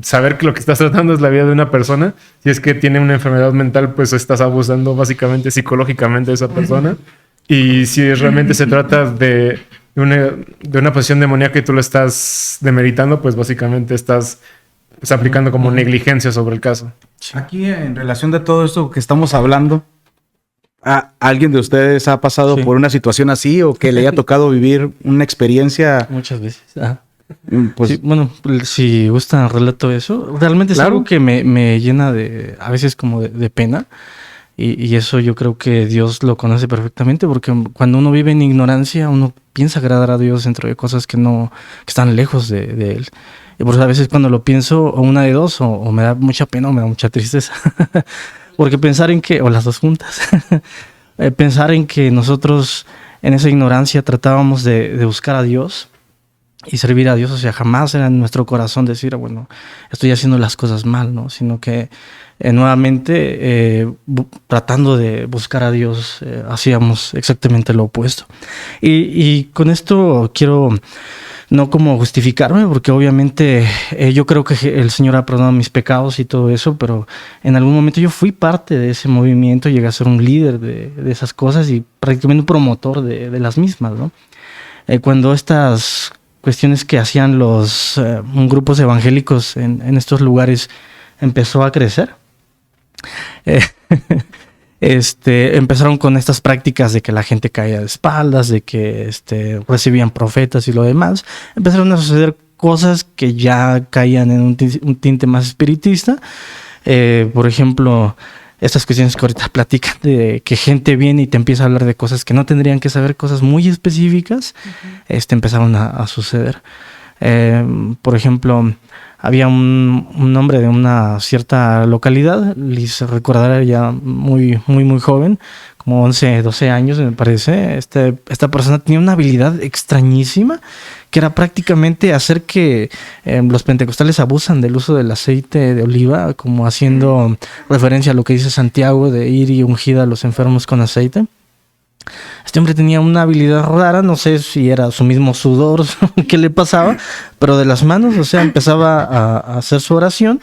saber que lo que estás tratando es la vida de una persona. Si es que tiene una enfermedad mental, pues estás abusando básicamente psicológicamente de esa persona. Y si realmente se trata de una posición demoníaca y tú lo estás demeritando, pues básicamente estás aplicando como negligencia sobre el caso. Aquí, en relación de todo esto que estamos hablando, ¿alguien de ustedes ha pasado por una situación así o que le haya tocado vivir una experiencia? Muchas veces. Pues, Sí, bueno, si gustan relato eso, realmente es algo que me llena a veces como de pena. Y eso yo creo que Dios lo conoce perfectamente, porque cuando uno vive en ignorancia, uno piensa agradar a Dios dentro de cosas que están lejos de Él. Y por eso a veces cuando lo pienso, o una de dos, o me da mucha pena o me da mucha tristeza. Porque pensar en que, o las dos juntas, pensar en que nosotros en esa ignorancia tratábamos de buscar a Dios y servir a Dios, o sea, jamás era en nuestro corazón decir, bueno, estoy haciendo las cosas mal, ¿no? Sino que nuevamente tratando de buscar a Dios hacíamos exactamente lo opuesto. Y con esto quiero no como justificarme, porque obviamente yo creo que el Señor ha perdonado mis pecados y todo eso, pero en algún momento yo fui parte de ese movimiento, llegué a ser un líder de esas cosas y prácticamente un promotor de las mismas, ¿no? Cuando estas cuestiones que hacían los grupos evangélicos en estos lugares empezó a crecer, empezaron con estas prácticas de que la gente caía de espaldas, de que recibían profetas y lo demás. Empezaron a suceder cosas que ya caían en un tinte más espiritista. Por ejemplo, estas cuestiones que ahorita platican de que gente viene y te empieza a hablar de cosas que no tendrían que saber, cosas muy específicas, empezaron a suceder. Por ejemplo, había un hombre de una cierta localidad, les recordará ya muy joven, como 11, 12 años me parece. Esta persona tenía una habilidad extrañísima, que era prácticamente hacer que los pentecostales abusan del uso del aceite de oliva, como haciendo referencia a lo que dice Santiago de ir y ungir a los enfermos con aceite. Este hombre tenía una habilidad rara, no sé si era su mismo sudor, qué le pasaba, pero de las manos, o sea, empezaba a hacer su oración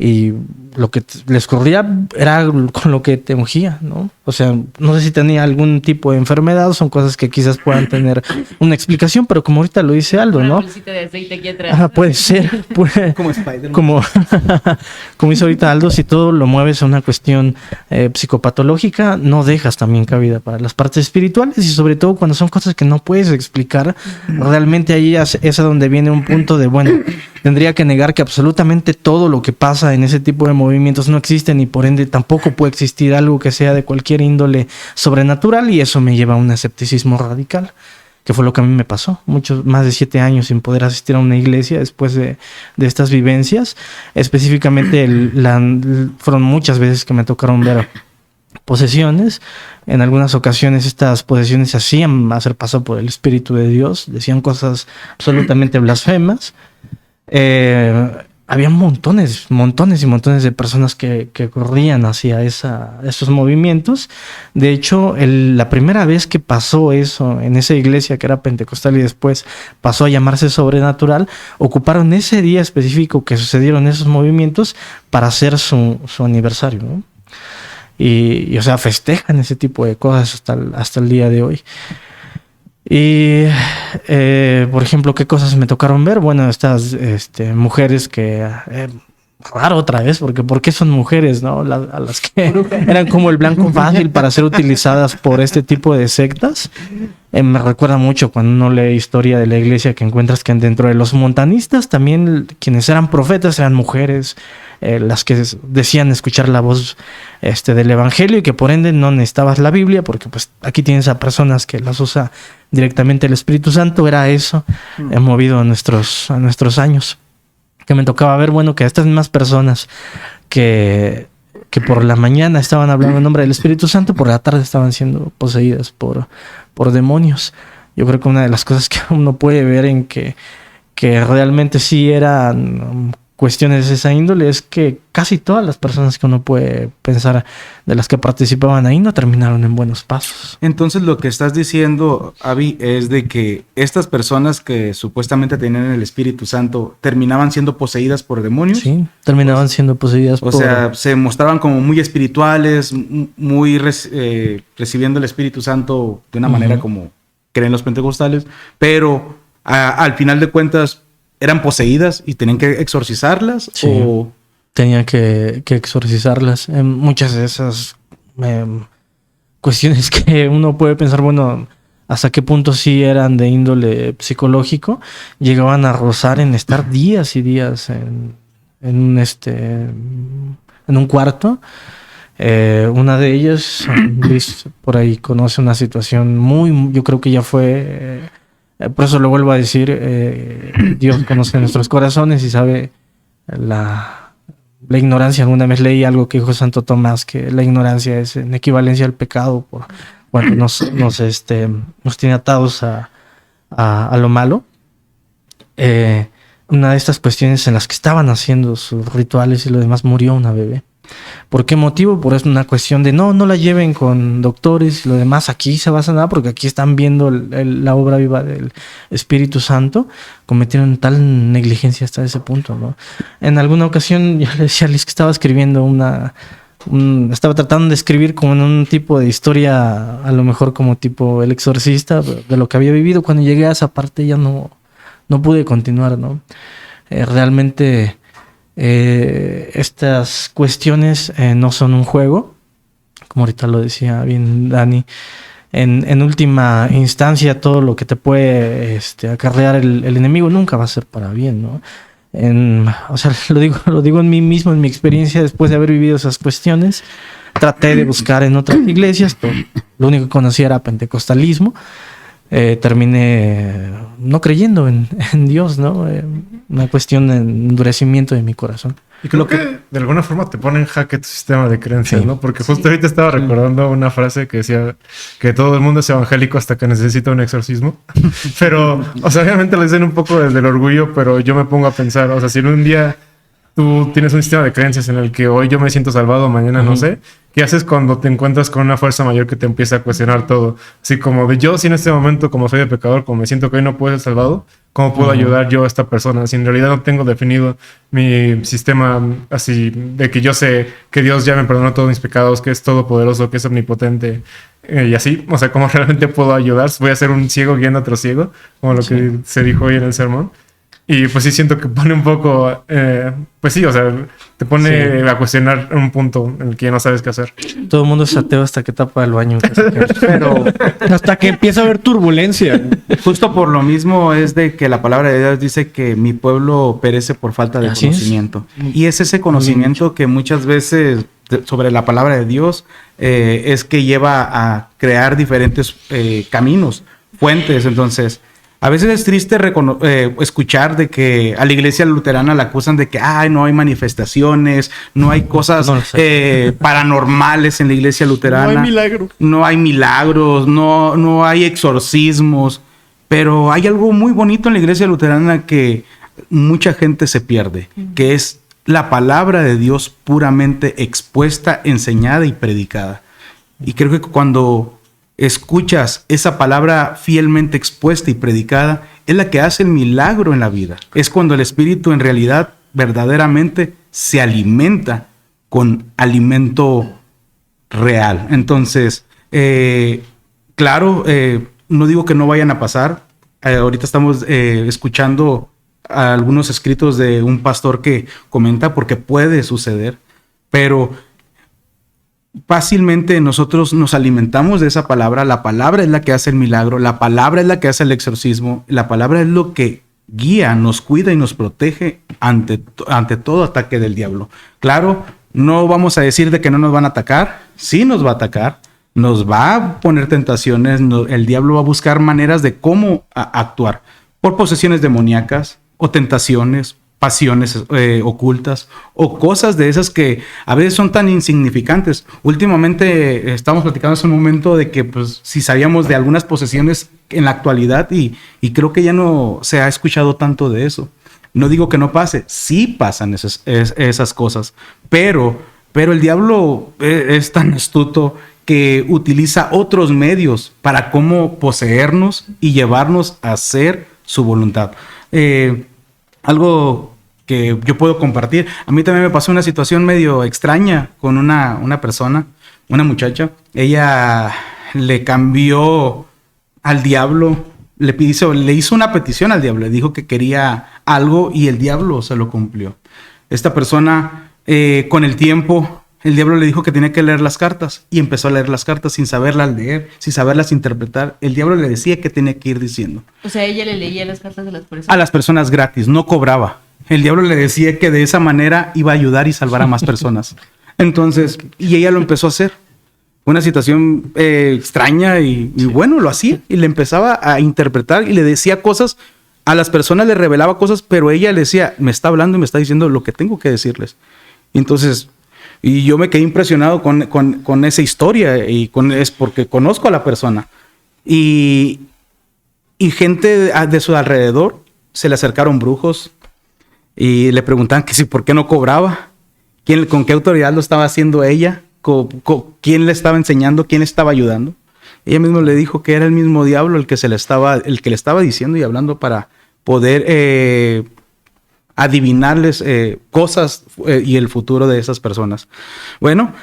y lo que les ocurría era con lo que te ungía, ¿no? O sea, no sé si tenía algún tipo de enfermedad, son cosas que quizás puedan tener una explicación, pero como ahorita lo dice Aldo, Una ¿no? bolsita de aceite aquí atrás. Ajá, puede ser, Como Spider-Man. como dice ahorita Aldo, si todo lo mueves a una cuestión psicopatológica, no dejas también cabida para las partes espirituales, y sobre todo cuando son cosas que no puedes explicar, realmente ahí es a donde viene un punto de, bueno, tendría que negar que absolutamente todo lo que pasa en ese tipo de movimientos no existen, y por ende tampoco puede existir algo que sea de cualquier índole sobrenatural, y eso me lleva a un escepticismo radical, que fue lo que a mí me pasó. Más de 7 años sin poder asistir a una iglesia después de estas vivencias. Específicamente fueron muchas veces que me tocaron ver posesiones. En algunas ocasiones estas posesiones se hacían hacer pasar por el Espíritu de Dios, decían cosas absolutamente blasfemas. Había montones y montones de personas que corrían hacia esos movimientos. De hecho, la primera vez que pasó eso en esa iglesia que era pentecostal y después pasó a llamarse sobrenatural, ocuparon ese día específico que sucedieron esos movimientos para hacer su aniversario, ¿no? Y o sea, festejan ese tipo de cosas hasta el día de hoy. Y, por ejemplo, ¿qué cosas me tocaron ver? Bueno, estas mujeres que... raro otra vez, porque ¿por qué son mujeres, no? A las que eran como el blanco fácil para ser utilizadas por este tipo de sectas. Me recuerda mucho cuando uno lee historia de la iglesia, que encuentras que dentro de los montanistas también quienes eran profetas eran mujeres, las que decían escuchar la voz del evangelio, y que por ende no necesitabas la Biblia, porque pues aquí tienes a personas que las usa directamente el Espíritu Santo. Era eso movido a nuestros años. Que me tocaba ver, bueno, que estas mismas personas que por la mañana estaban hablando en nombre del Espíritu Santo, por la tarde estaban siendo poseídas por demonios. Yo creo que una de las cosas que uno puede ver en que realmente sí eran cuestiones de esa índole es que casi todas las personas que uno puede pensar de las que participaban ahí no terminaron en buenos pasos. Entonces lo que estás diciendo, Avi, es de que estas personas que supuestamente tenían el Espíritu Santo terminaban siendo poseídas por demonios. Sí, terminaban siendo poseídas O sea, se mostraban como muy espirituales, muy recibiendo el Espíritu Santo de una manera como creen los pentecostales, pero al final de cuentas eran poseídas y tenían que exorcizarlas. Sí. O tenían que exorcizarlas. Muchas de esas cuestiones que uno puede pensar, bueno, hasta qué punto sí eran de índole psicológico, llegaban a rozar en estar días y días en un cuarto. Una de ellas, Luis por ahí conoce una situación yo creo que ya fue... por eso lo vuelvo a decir, Dios conoce nuestros corazones y sabe la ignorancia. Alguna vez leí algo que dijo Santo Tomás, que la ignorancia es en equivalencia al pecado, cuando nos tiene atados a lo malo. Una de estas cuestiones en las que estaban haciendo sus rituales y lo demás, murió una bebé. ¿Por qué motivo? Por una cuestión de no la lleven con doctores y lo demás, aquí se va a sanar, porque aquí están viendo la obra viva del Espíritu Santo. Cometieron tal negligencia hasta ese punto, ¿no? En alguna ocasión, ya le decía a Liz que estaba escribiendo estaba tratando de escribir como en un tipo de historia, a lo mejor como tipo El Exorcista, de lo que había vivido. Cuando llegué a esa parte ya no pude continuar, ¿no? Realmente... estas cuestiones no son un juego, como ahorita lo decía bien Dani. En última instancia, todo lo que te puede acarrear el enemigo nunca va a ser para bien, ¿no? O sea, lo digo en mí mismo, en mi experiencia después de haber vivido esas cuestiones. Traté de buscar en otras iglesias, pero lo único que conocía era pentecostalismo. Terminé no creyendo en Dios, ¿no? Una cuestión de endurecimiento de mi corazón. Y creo que de alguna forma te pone en jaque tu sistema de creencias, Sí. ¿no? Porque justo ahorita estaba recordando una frase que decía que todo el mundo es evangélico hasta que necesita un exorcismo. Pero, o sea, obviamente lo dicen un poco desde el orgullo, pero yo me pongo a pensar, o sea, si en un día tú tienes un sistema de creencias en el que hoy yo me siento salvado, mañana no sé, ¿qué haces cuando te encuentras con una fuerza mayor que te empieza a cuestionar todo? Así como de yo, si en este momento, como soy de pecador, como me siento que hoy no puedo ser salvado, ¿Cómo puedo ayudar yo a esta persona? Si en realidad no tengo definido mi sistema así de que yo sé que Dios ya me perdonó todos mis pecados, que es todopoderoso, que es omnipotente y así, o sea, ¿cómo realmente puedo ayudar? Voy a ser un ciego guiando a otro ciego, como lo que se dijo hoy en el sermón. Y pues sí siento que pone un poco, pues sí, o sea, te pone a cuestionar un punto en el que ya no sabes qué hacer. Todo el mundo es ateo hasta que tapa el baño. Pero hasta que empieza a haber turbulencia. Justo por lo mismo es de que la palabra de Dios dice que mi pueblo perece por falta de Así es. conocimiento. Y es ese conocimiento que muchas veces sobre la palabra de Dios es que lleva a crear diferentes caminos, fuentes. Entonces, a veces es triste escuchar de que a la iglesia luterana la acusan de que no hay manifestaciones, no hay cosas paranormales en la iglesia luterana. No hay milagro. No hay milagros, no hay exorcismos. Pero hay algo muy bonito en la iglesia luterana que mucha gente se pierde, que es la palabra de Dios puramente expuesta, enseñada y predicada. Y creo que cuando escuchas esa palabra fielmente expuesta y predicada, es la que hace el milagro en la vida. Es cuando el Espíritu en realidad, verdaderamente, se alimenta con alimento real. Entonces, claro, no digo que no vayan a pasar. Ahorita estamos escuchando algunos escritos de un pastor que comenta porque puede suceder, pero fácilmente nosotros nos alimentamos de esa palabra. La palabra es la que hace el milagro, la palabra es la que hace el exorcismo, la palabra es lo que guía, nos cuida y nos protege ante todo ataque del diablo. Claro, no vamos a decir de que no nos van a atacar, sí nos va a atacar, nos va a poner tentaciones, el diablo va a buscar maneras de cómo actuar, por posesiones demoníacas o tentaciones, pasiones ocultas o cosas de esas que a veces son tan insignificantes. Últimamente estamos platicando hace un momento de que pues, si sabíamos de algunas posesiones en la actualidad y creo que ya no se ha escuchado tanto de eso. No digo que no pase, sí pasan esas cosas, pero el diablo es tan astuto que utiliza otros medios para cómo poseernos y llevarnos a hacer su voluntad. Algo que yo puedo compartir. A mí también me pasó una situación medio extraña con una persona, una muchacha. Ella le cambió al diablo, le hizo una petición al diablo, le dijo que quería algo y el diablo se lo cumplió. Esta persona, con el tiempo, el diablo le dijo que tenía que leer las cartas y empezó a leer las cartas sin saberlas leer, sin saberlas interpretar. El diablo le decía que tenía que ir diciendo. O sea, ella le leía las cartas de las personas. A las personas gratis, no cobraba. El diablo le decía que de esa manera iba a ayudar y salvar a más personas. Entonces, y ella lo empezó a hacer. Una situación extraña y bueno, lo hacía. Y le empezaba a interpretar y le decía cosas. A las personas le revelaba cosas, pero ella le decía, me está hablando y me está diciendo lo que tengo que decirles. Entonces, y yo me quedé impresionado con esa historia y es porque conozco a la persona. Y gente de su alrededor se le acercaron brujos y le preguntaban que si por qué no cobraba, con qué autoridad lo estaba haciendo ella, quién le estaba enseñando, quién le estaba ayudando. Ella misma le dijo que era el mismo diablo el que le estaba diciendo y hablando para poder adivinarles cosas y el futuro de esas personas. Bueno,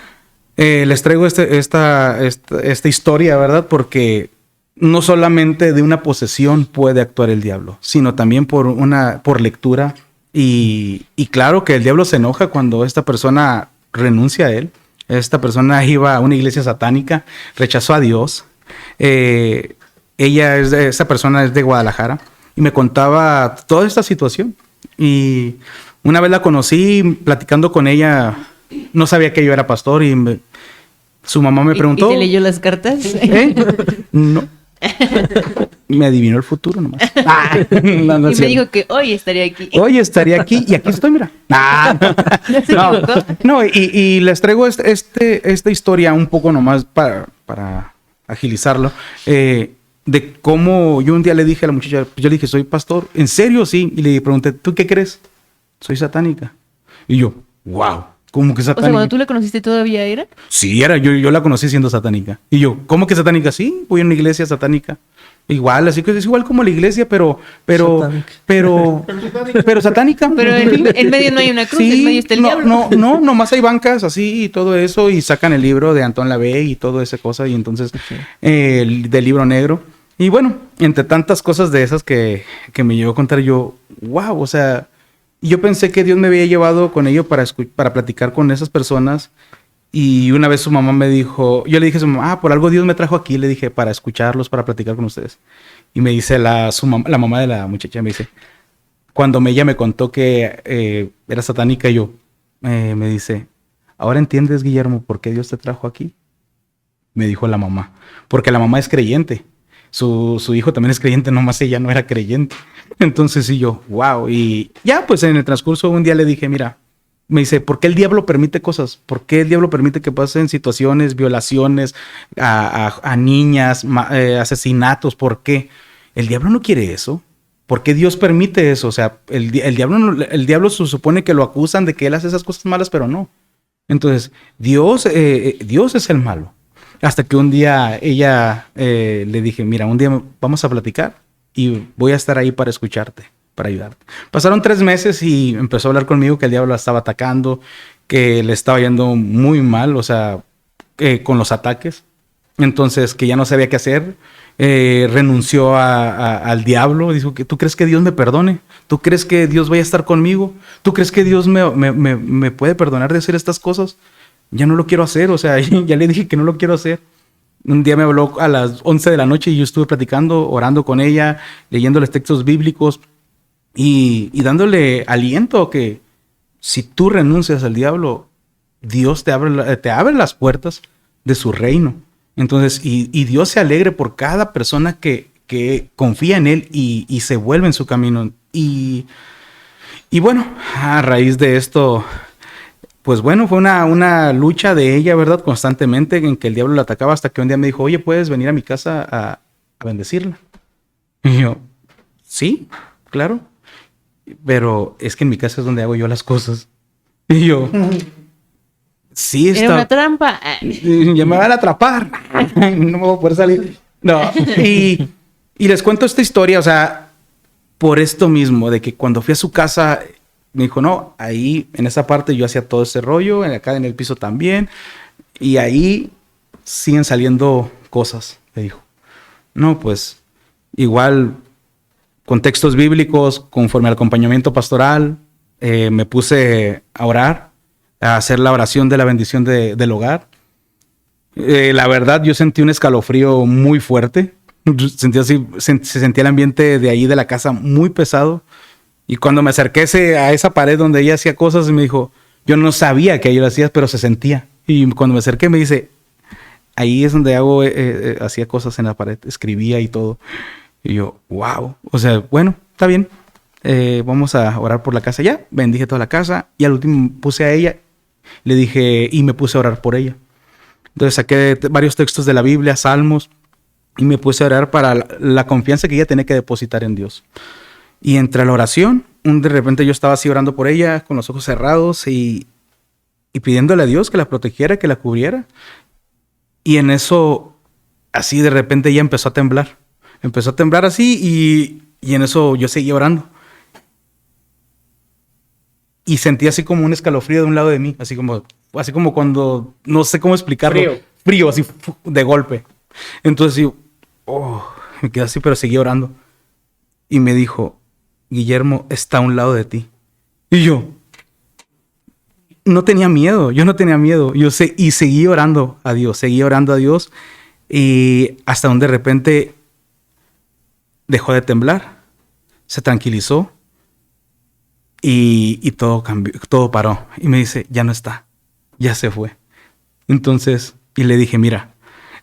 les traigo esta historia, ¿verdad? Porque no solamente de una posesión puede actuar el diablo, sino también por lectura. Y claro que el diablo se enoja cuando esta persona renuncia a él. Esta persona iba a una iglesia satánica, rechazó a Dios. Esa persona es de Guadalajara y me contaba toda esta situación. Y una vez la conocí, platicando con ella, no sabía que yo era pastor y su mamá me preguntó. ¿Y te leyó las cartas? No. Me adivinó el futuro nomás. Y me dijo que hoy estaría aquí. Hoy estaría aquí y aquí estoy, mira. ¿No se equivocó? No, y les traigo esta historia un poco nomás para agilizarlo. De cómo yo un día le dije a la muchacha, pues yo le dije, soy pastor. ¿En serio? Sí. Y le pregunté, ¿tú qué crees? Soy satánica. Y yo, wow, ¿Cómo que O sea, satánica? cuando tú la conociste todavía era. Sí, yo la conocí siendo satánica. Y yo, ¿cómo que satánica? Sí, voy a una iglesia satánica. Igual, así que es igual como la iglesia, pero satánica. Pero en medio no hay una cruz, en medio está el diablo. Nomás hay bancas así y todo eso, y sacan el libro de Antón Lavey y todo esa cosa, y entonces, del libro negro. Y bueno, entre tantas cosas de esas que me llegó a contar yo, wow, o sea, yo pensé que Dios me había llevado con ello para platicar con esas personas. Y una vez su mamá me dijo, yo le dije a su mamá, por algo Dios me trajo aquí, le dije, para escucharlos, para platicar con ustedes. Y me dice la mamá de la muchacha, me dice, cuando ella me contó que era satánica, me dice, ¿ahora entiendes, Guillermo, por qué Dios te trajo aquí? Me dijo la mamá, porque la mamá es creyente. Su hijo también es creyente, nomás ella no era creyente. Entonces sí, yo, wow. Y ya, pues en el transcurso un día le dije, mira, me dice, ¿por qué el diablo permite cosas? ¿Por qué el diablo permite que pasen situaciones, violaciones a niñas, asesinatos? ¿Por qué? El diablo no quiere eso. ¿Por qué Dios permite eso? O sea, el diablo se supone que lo acusan de que él hace esas cosas malas, pero no. Entonces, Dios es el malo. Hasta que un día ella le dije, mira, un día vamos a platicar y voy a estar ahí para escucharte, para ayudarte. Pasaron 3 meses y empezó a hablar conmigo que el diablo la estaba atacando, que le estaba yendo muy mal, o sea, con los ataques. Entonces, que ya no sabía qué hacer. Renunció al diablo. Dijo que, ¿tú crees que Dios me perdone? ¿Tú crees que Dios vaya a estar conmigo? ¿Tú crees que Dios me puede perdonar de hacer estas cosas? Ya no lo quiero hacer, o sea, ya le dije que no lo quiero hacer. Un día me habló a las 11 de la noche y yo estuve platicando, orando con ella, leyéndoles textos bíblicos y dándole aliento que si tú renuncias al diablo, Dios te abre las puertas de su reino. Entonces, y Dios se alegre por cada persona que confía en Él y se vuelve en su camino. Y bueno, a raíz de esto, pues bueno, fue una lucha de ella, ¿verdad? Constantemente en que el diablo la atacaba hasta que un día me dijo, oye, ¿puedes venir a mi casa a bendecirla? Y yo, sí, claro. Pero es que en mi casa es donde hago yo las cosas. Y yo, sí, Era una trampa. ya me van a atrapar. No me voy a poder salir. No. Y les cuento esta historia, o sea, por esto mismo, de que cuando fui a su casa, me dijo, no, ahí en esa parte yo hacía todo ese rollo, acá en el piso también, y ahí siguen saliendo cosas, me dijo. No, pues igual, con textos bíblicos, conforme al acompañamiento pastoral, me puse a orar, a hacer la oración de la bendición del hogar. La verdad, yo sentí un escalofrío muy fuerte. Se sentía el ambiente de ahí de la casa muy pesado. Y cuando me acerqué a esa pared donde ella hacía cosas, me dijo, yo no sabía que ella lo hacía, pero se sentía. Y cuando me acerqué me dice, ahí es donde hacía cosas en la pared, escribía y todo. Y yo, wow. O sea, bueno, está bien. Vamos a orar por la casa ya. Bendije toda la casa. Y al último puse a ella. Le dije, y me puse a orar por ella. Entonces saqué varios textos de la Biblia, salmos. Y me puse a orar para la confianza que ella tenía que depositar en Dios. Y entre la oración, de repente yo estaba así orando por ella, con los ojos cerrados y pidiéndole a Dios que la protegiera, que la cubriera. Y en eso, así de repente ella empezó a temblar. Empezó a temblar así y en eso yo seguía orando. Y sentí así como un escalofrío de un lado de mí, así como cuando, no sé cómo explicarlo. Frío, así de golpe. Entonces yo, me quedé así, pero seguí orando. Y me dijo, Guillermo está a un lado de ti. Y yo no tenía miedo, y seguí orando a Dios, y hasta donde de repente dejó de temblar, se tranquilizó y todo cambió, todo paró. Y me dice, ya no está, ya se fue. Entonces, y le dije, mira,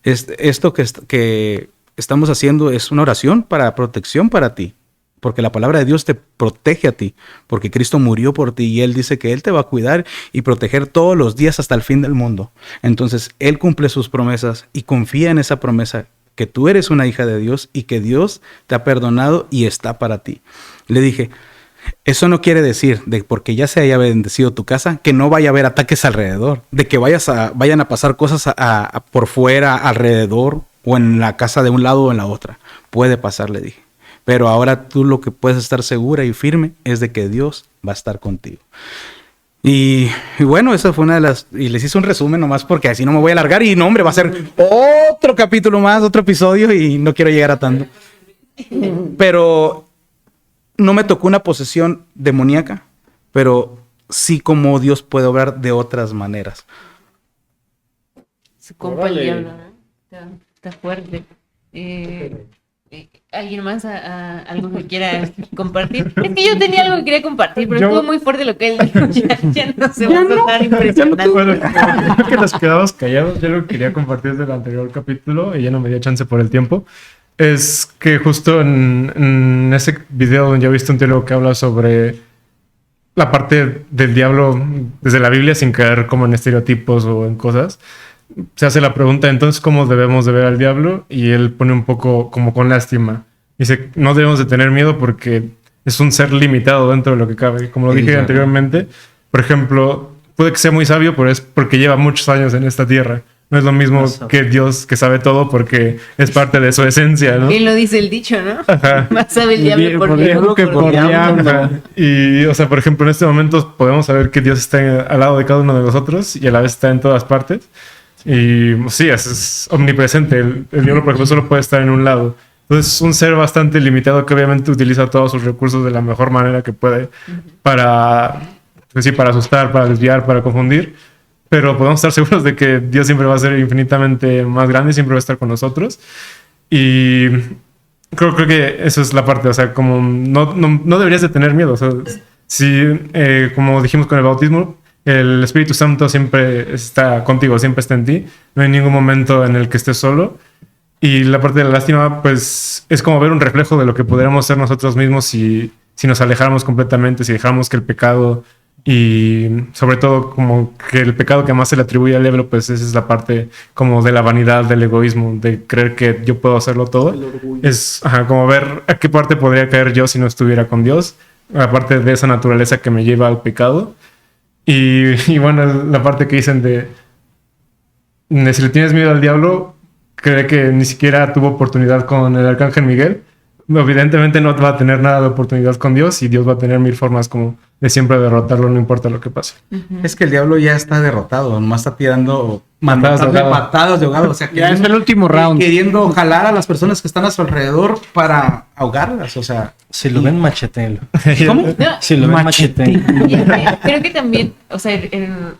esto que estamos haciendo es una oración para protección para ti. Porque la palabra de Dios te protege a ti, porque Cristo murió por ti y Él dice que Él te va a cuidar y proteger todos los días hasta el fin del mundo. Entonces, Él cumple sus promesas y confía en esa promesa, que tú eres una hija de Dios y que Dios te ha perdonado y está para ti. Le dije, Eso no quiere decir de porque ya se haya bendecido tu casa, que no vaya a haber ataques alrededor, de que vayan a pasar cosas por fuera, alrededor, o en la casa de un lado o en la otra. Puede pasar, le dije. Pero ahora tú lo que puedes estar segura y firme es de que Dios va a estar contigo. Y bueno, esa fue una de las... Y les hice un resumen nomás porque así no me voy a alargar. Y no, hombre, va a ser otro capítulo más, otro episodio y no quiero llegar a tanto. Pero no me tocó una posesión demoníaca, pero sí como Dios puede obrar de otras maneras. Su compa el diablo, ¿no? Está fuerte. ¿Alguien más algo que quiera compartir? Es que yo tenía algo que quería compartir, pero estuvo muy fuerte lo que él dijo. Ya no se va a sonar impresionante. Bueno, creo que nos quedamos callados. Yo lo que quería compartir del anterior capítulo, y ya no me dio chance por el tiempo, es que justo en ese video donde yo he visto un teólogo que habla sobre la parte del diablo desde la Biblia sin caer como en estereotipos o en cosas, se hace la pregunta, entonces, ¿cómo debemos de ver al diablo? Y él pone un poco como con lástima. Dice, no debemos de tener miedo porque es un ser limitado dentro de lo que cabe. Como lo dije anteriormente, por ejemplo, puede que sea muy sabio, pero es porque lleva muchos años en esta tierra. No es lo mismo que Dios que sabe todo porque es parte de su esencia, ¿no? Bien lo dice el dicho, ¿no? Ajá. Más sabe el diablo por diablo que por diablo. Ajá. Y, o sea, por ejemplo, en este momento podemos saber que Dios está al lado de cada uno de nosotros y a la vez está en todas partes. Y sí, es omnipresente. El diablo, por ejemplo, solo puede estar en un lado. Entonces es un ser bastante limitado que obviamente utiliza todos sus recursos de la mejor manera que puede para, pues sí, para asustar, para desviar, para confundir. Pero podemos estar seguros de que Dios siempre va a ser infinitamente más grande y siempre va a estar con nosotros. Y creo que eso es la parte, o sea, como no deberías de tener miedo. O sea, si, como dijimos con el bautismo, el Espíritu Santo siempre está contigo, siempre está en ti. No hay ningún momento en el que estés solo. Y la parte de la lástima, pues, es como ver un reflejo de lo que podríamos ser nosotros mismos si nos alejáramos completamente, si dejáramos que el pecado y sobre todo como que el pecado que más se le atribuye al diablo, pues esa es la parte como de la vanidad, del egoísmo, de creer que yo puedo hacerlo todo. Es como ver a qué parte podría caer yo si no estuviera con Dios, aparte de esa naturaleza que me lleva al pecado. Y bueno, la parte que dicen de si le tienes miedo al diablo, cree que ni siquiera tuvo oportunidad con el arcángel Miguel. Evidentemente no va a tener nada de oportunidad con Dios y Dios va a tener mil formas como de siempre derrotarlo, no importa lo que pase. Es que el diablo ya está derrotado, nomás está tirando Patadas de ahogado. O sea, Ya es el último round. Queriendo jalar a las personas que están a su alrededor para ahogarlas, o sea. Si lo ven, machetenlo. ¿Cómo? No, Si lo ven, machetenlo. creo que también, o sea,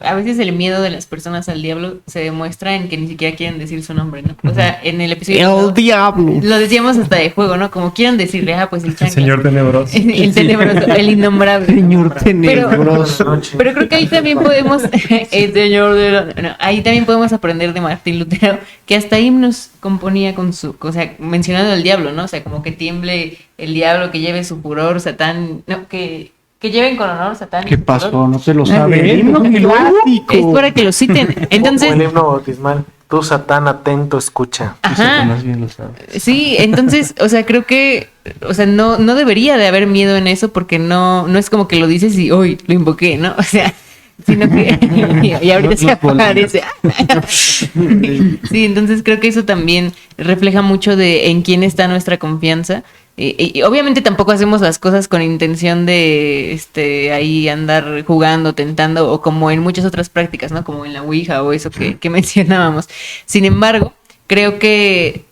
a veces el miedo de las personas al diablo se demuestra en que ni siquiera quieren decir su nombre, ¿no? O sea, en el episodio... El diablo. Lo decíamos hasta de juego, ¿no? Como quieran decirle, pues el chancla. Señor tenebroso. El tenebroso, el innombrable. Señor tenebroso. Pero creo que ahí también podemos, el señor de ahí también podemos aprender de Martín Lutero, que hasta himnos componía con su, o sea, mencionando al diablo, ¿no? O sea, como que tiemble el diablo, que lleve su furor, Satán, no, que lleven con honor Satán. ¿Qué pasó? No se lo sabe. Es para que lo citen. Entonces, O el himno bautismal. Tú, Satán, atento, escucha. ajá. Más bien lo sabes. Sí, entonces, o sea, creo que, o sea, no debería de haber miedo en eso porque no es como que lo dices y hoy lo invoqué, ¿no? O sea, sino que y ahorita se aparece. Sí, entonces creo que eso también refleja mucho de en quién está nuestra confianza. Y obviamente tampoco hacemos las cosas con intención de ahí andar jugando, tentando, o como en muchas otras prácticas, ¿no? Como en la Ouija o eso que mencionábamos. Sin embargo, creo que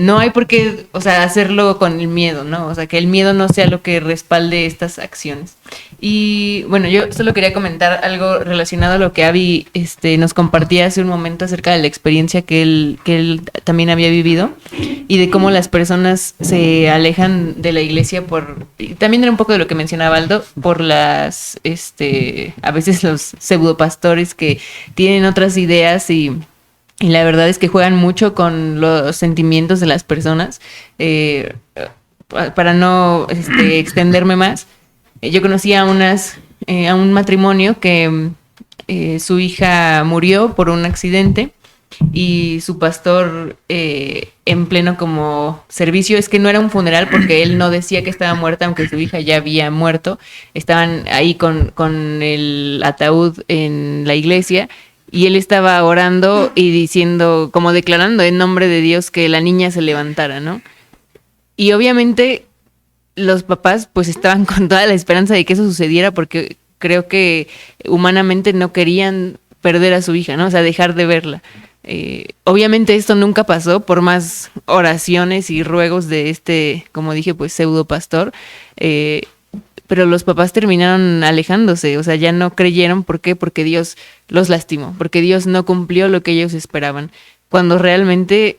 no hay por qué, o sea, hacerlo con el miedo, ¿no? O sea, que el miedo no sea lo que respalde estas acciones. Y bueno, yo solo quería comentar algo relacionado a lo que Abby nos compartía hace un momento acerca de la experiencia que él también había vivido y de cómo las personas se alejan de la iglesia y también era un poco de lo que mencionaba Aldo, por las, a veces los pseudopastores que tienen otras ideas y la verdad es que juegan mucho con los sentimientos de las personas. Para no extenderme más, yo conocí a un matrimonio que su hija murió por un accidente y su pastor en pleno como servicio, es que no era un funeral porque él no decía que estaba muerta, aunque su hija ya había muerto, estaban ahí con el ataúd en la iglesia y él estaba orando y diciendo, como declarando en nombre de Dios que la niña se levantara, ¿no? Y obviamente los papás pues estaban con toda la esperanza de que eso sucediera porque creo que humanamente no querían perder a su hija, ¿no? O sea, dejar de verla. Obviamente esto nunca pasó por más oraciones y ruegos de este, como dije, pues pseudo pastor, pero los papás terminaron alejándose, o sea, ya no creyeron. ¿Por qué? Porque Dios los lastimó, porque Dios no cumplió lo que ellos esperaban, cuando realmente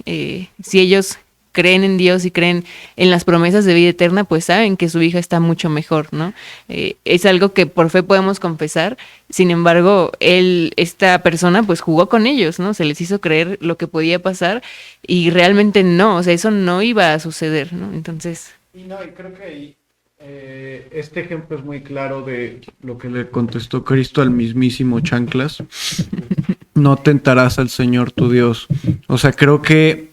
si ellos creen en Dios y creen en las promesas de vida eterna, pues saben que su hija está mucho mejor, ¿no? Es algo que por fe podemos confesar. Sin embargo, esta persona pues jugó con ellos, ¿no? Se les hizo creer lo que podía pasar y realmente no, o sea, eso no iba a suceder, ¿no? Entonces... Y creo que ahí este ejemplo es muy claro de lo que le contestó Cristo al mismísimo Chanclas. No tentarás al Señor tu Dios. O sea, creo que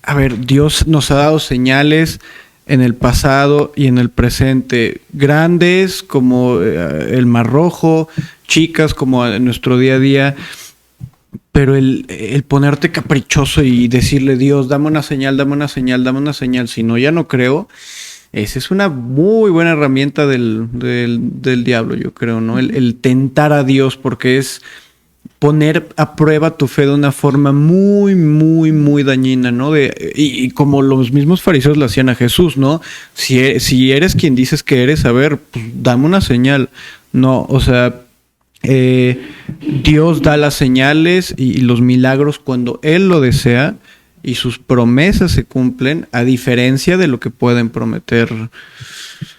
a ver, Dios nos ha dado señales en el pasado y en el presente, grandes como el Mar Rojo, chicas como en nuestro día a día, pero el ponerte caprichoso y decirle, Dios, dame una señal, dame una señal, dame una señal, si no, ya no creo, esa es una muy buena herramienta del diablo, yo creo, ¿no? El tentar a Dios, porque es poner a prueba tu fe de una forma muy, muy, muy dañina, ¿no? Y como los mismos fariseos le hacían a Jesús, ¿no? Si eres quien dices que eres, a ver, pues, dame una señal. No, o sea, Dios da las señales y los milagros cuando Él lo desea y sus promesas se cumplen, a diferencia de lo que pueden prometer,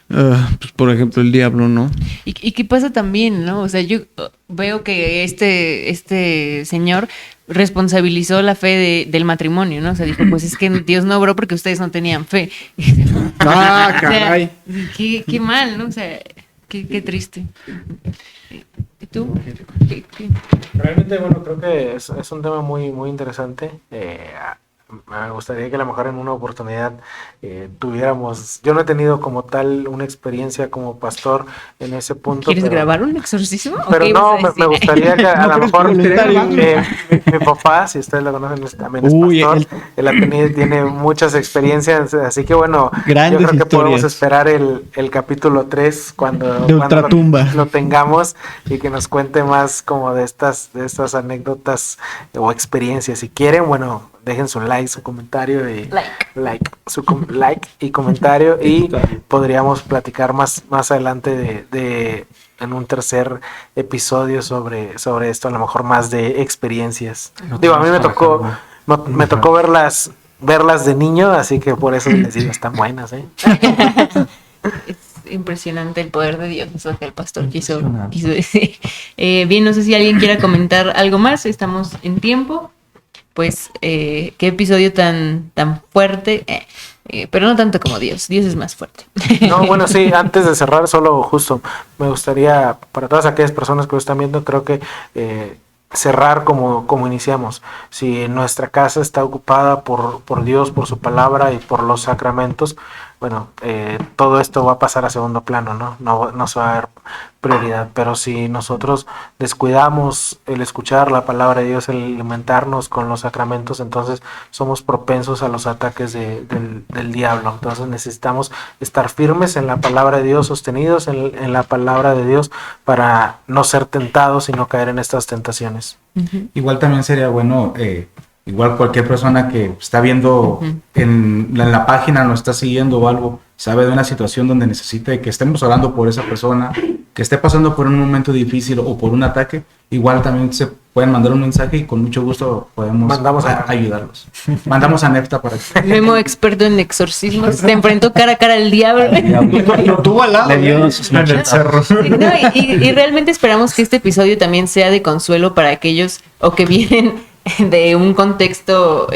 pues, por ejemplo, el diablo, ¿no? ¿Y qué pasa también, no? O sea, yo veo que este señor responsabilizó la fe del matrimonio, ¿no? O sea, dijo, pues es que Dios no obró porque ustedes no tenían fe. ¡Ah, caray! O sea, qué mal, ¿no? O sea, qué triste. ¿Y tú? Realmente, bueno, creo que es un tema muy, muy interesante. Me gustaría que a lo mejor en una oportunidad tuviéramos... Yo no he tenido como tal una experiencia como pastor en ese punto. ¿Quieres grabar un exorcismo? Pero no, me gustaría que a lo mejor mi papá, si ustedes lo conocen, también es pastor. Él tiene muchas experiencias, así que bueno, grandes yo creo que historias. podemos esperar el capítulo 3 cuando Ultratumba lo tengamos y que nos cuente más como de estas anécdotas o experiencias. Si quieren, bueno, dejen su like, su comentario y like y comentario y podríamos platicar más adelante en un tercer episodio sobre esto, a lo mejor más de experiencias. Digo, a mí me tocó verlas de niño, así que por eso les digo, están buenas, ¿eh? Es impresionante el poder de Dios, eso que el pastor quiso decir. Bien, no sé si alguien quiera comentar algo más, estamos en tiempo. Pues qué episodio tan fuerte, pero no tanto como Dios es más fuerte. No, bueno, sí, antes de cerrar, solo justo me gustaría, para todas aquellas personas que lo están viendo, creo que cerrar como iniciamos. Si nuestra casa está ocupada por Dios, por su palabra y por los sacramentos, bueno, todo esto va a pasar a segundo plano, ¿no? No se va a ver prioridad, pero si nosotros descuidamos el escuchar la palabra de Dios, el alimentarnos con los sacramentos, entonces somos propensos a los ataques del diablo. Entonces necesitamos estar firmes en la palabra de Dios, sostenidos en la palabra de Dios para no ser tentados y no caer en estas tentaciones. Uh-huh. Igual también sería bueno, igual cualquier persona que está viendo en la página, nos está siguiendo o algo, sabe de una situación donde necesite que estemos orando por esa persona, que esté pasando por un momento difícil o por un ataque, igual también se pueden mandar un mensaje y con mucho gusto podemos ayudarlos. Mandamos a Nefta para que... Memo, experto en exorcismos, se enfrentó cara a cara al diablo. Lo tuvo al lado. Le dio sus En el cerro. Sí, no, y realmente esperamos que este episodio también sea de consuelo para aquellos o que vienen de un contexto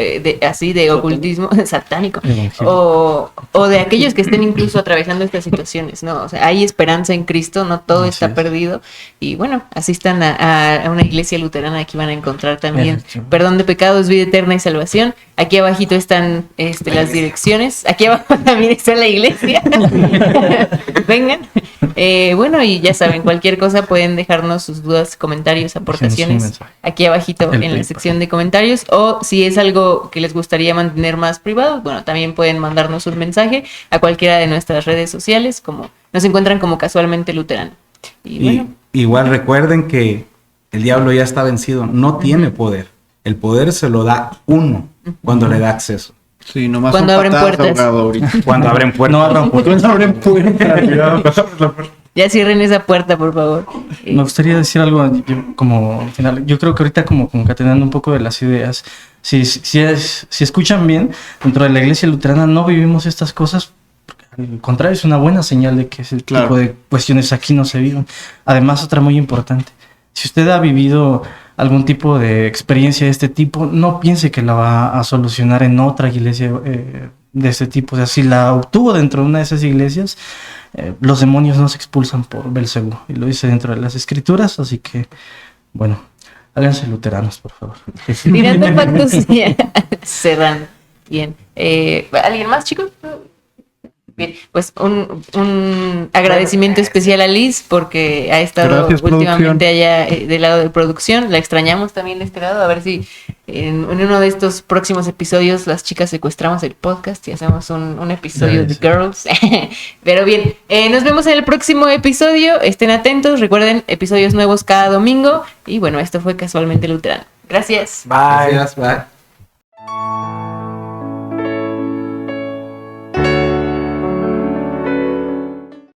así de ocultismo satánico o de aquellos que estén incluso atravesando estas situaciones, ¿no? O sea, hay esperanza en Cristo, no todo está perdido y bueno, asistan a una iglesia luterana, aquí van a encontrar también perdón de pecados, vida eterna y salvación. Aquí abajito están las direcciones, aquí abajo también está la iglesia. Vengan. Bueno, y ya saben, cualquier cosa pueden dejarnos sus dudas, comentarios, aportaciones aquí abajito en la sección de comentarios, o si es algo que les gustaría mantener más privado, bueno, también pueden mandarnos un mensaje a cualquiera de nuestras redes sociales, como nos encuentran como Casualmente Luterano. Y bueno, igual recuerden que el diablo ya está vencido, no tiene poder. El poder se lo da uno cuando le da acceso. Sí, nomás cuando son abren patadas puertas. de ahogado ahorita. Cuando abren puertas. No abran puertas. Cuando abren puertas. Ya cierren esa puerta, por favor. Me gustaría decir algo como final. Yo creo que ahorita como concatenando un poco de las ideas, si escuchan bien, dentro de la iglesia luterana no vivimos estas cosas. Al contrario, es una buena señal de que ese tipo de cuestiones aquí no se viven. Además, otra muy importante. Si usted ha vivido algún tipo de experiencia de este tipo, no piense que la va a solucionar en otra iglesia de este tipo. O sea, si la obtuvo dentro de una de esas iglesias, los demonios no se expulsan por Belcebú. Y lo dice dentro de las escrituras, así que, bueno, háganse luteranos, por favor. Tirando pactos cerrando. Bien. ¿Alguien más, chicos? Bien, pues un agradecimiento especial a Liz porque ha estado últimamente allá del lado de producción. La extrañamos también de este lado. A ver si en uno de estos próximos episodios las chicas secuestramos el podcast y hacemos un episodio de Girls. Pero bien, nos vemos en el próximo episodio. Estén atentos. Recuerden, episodios nuevos cada domingo. Y bueno, esto fue Casualmente Luterano. Gracias. Bye. Gracias, bye.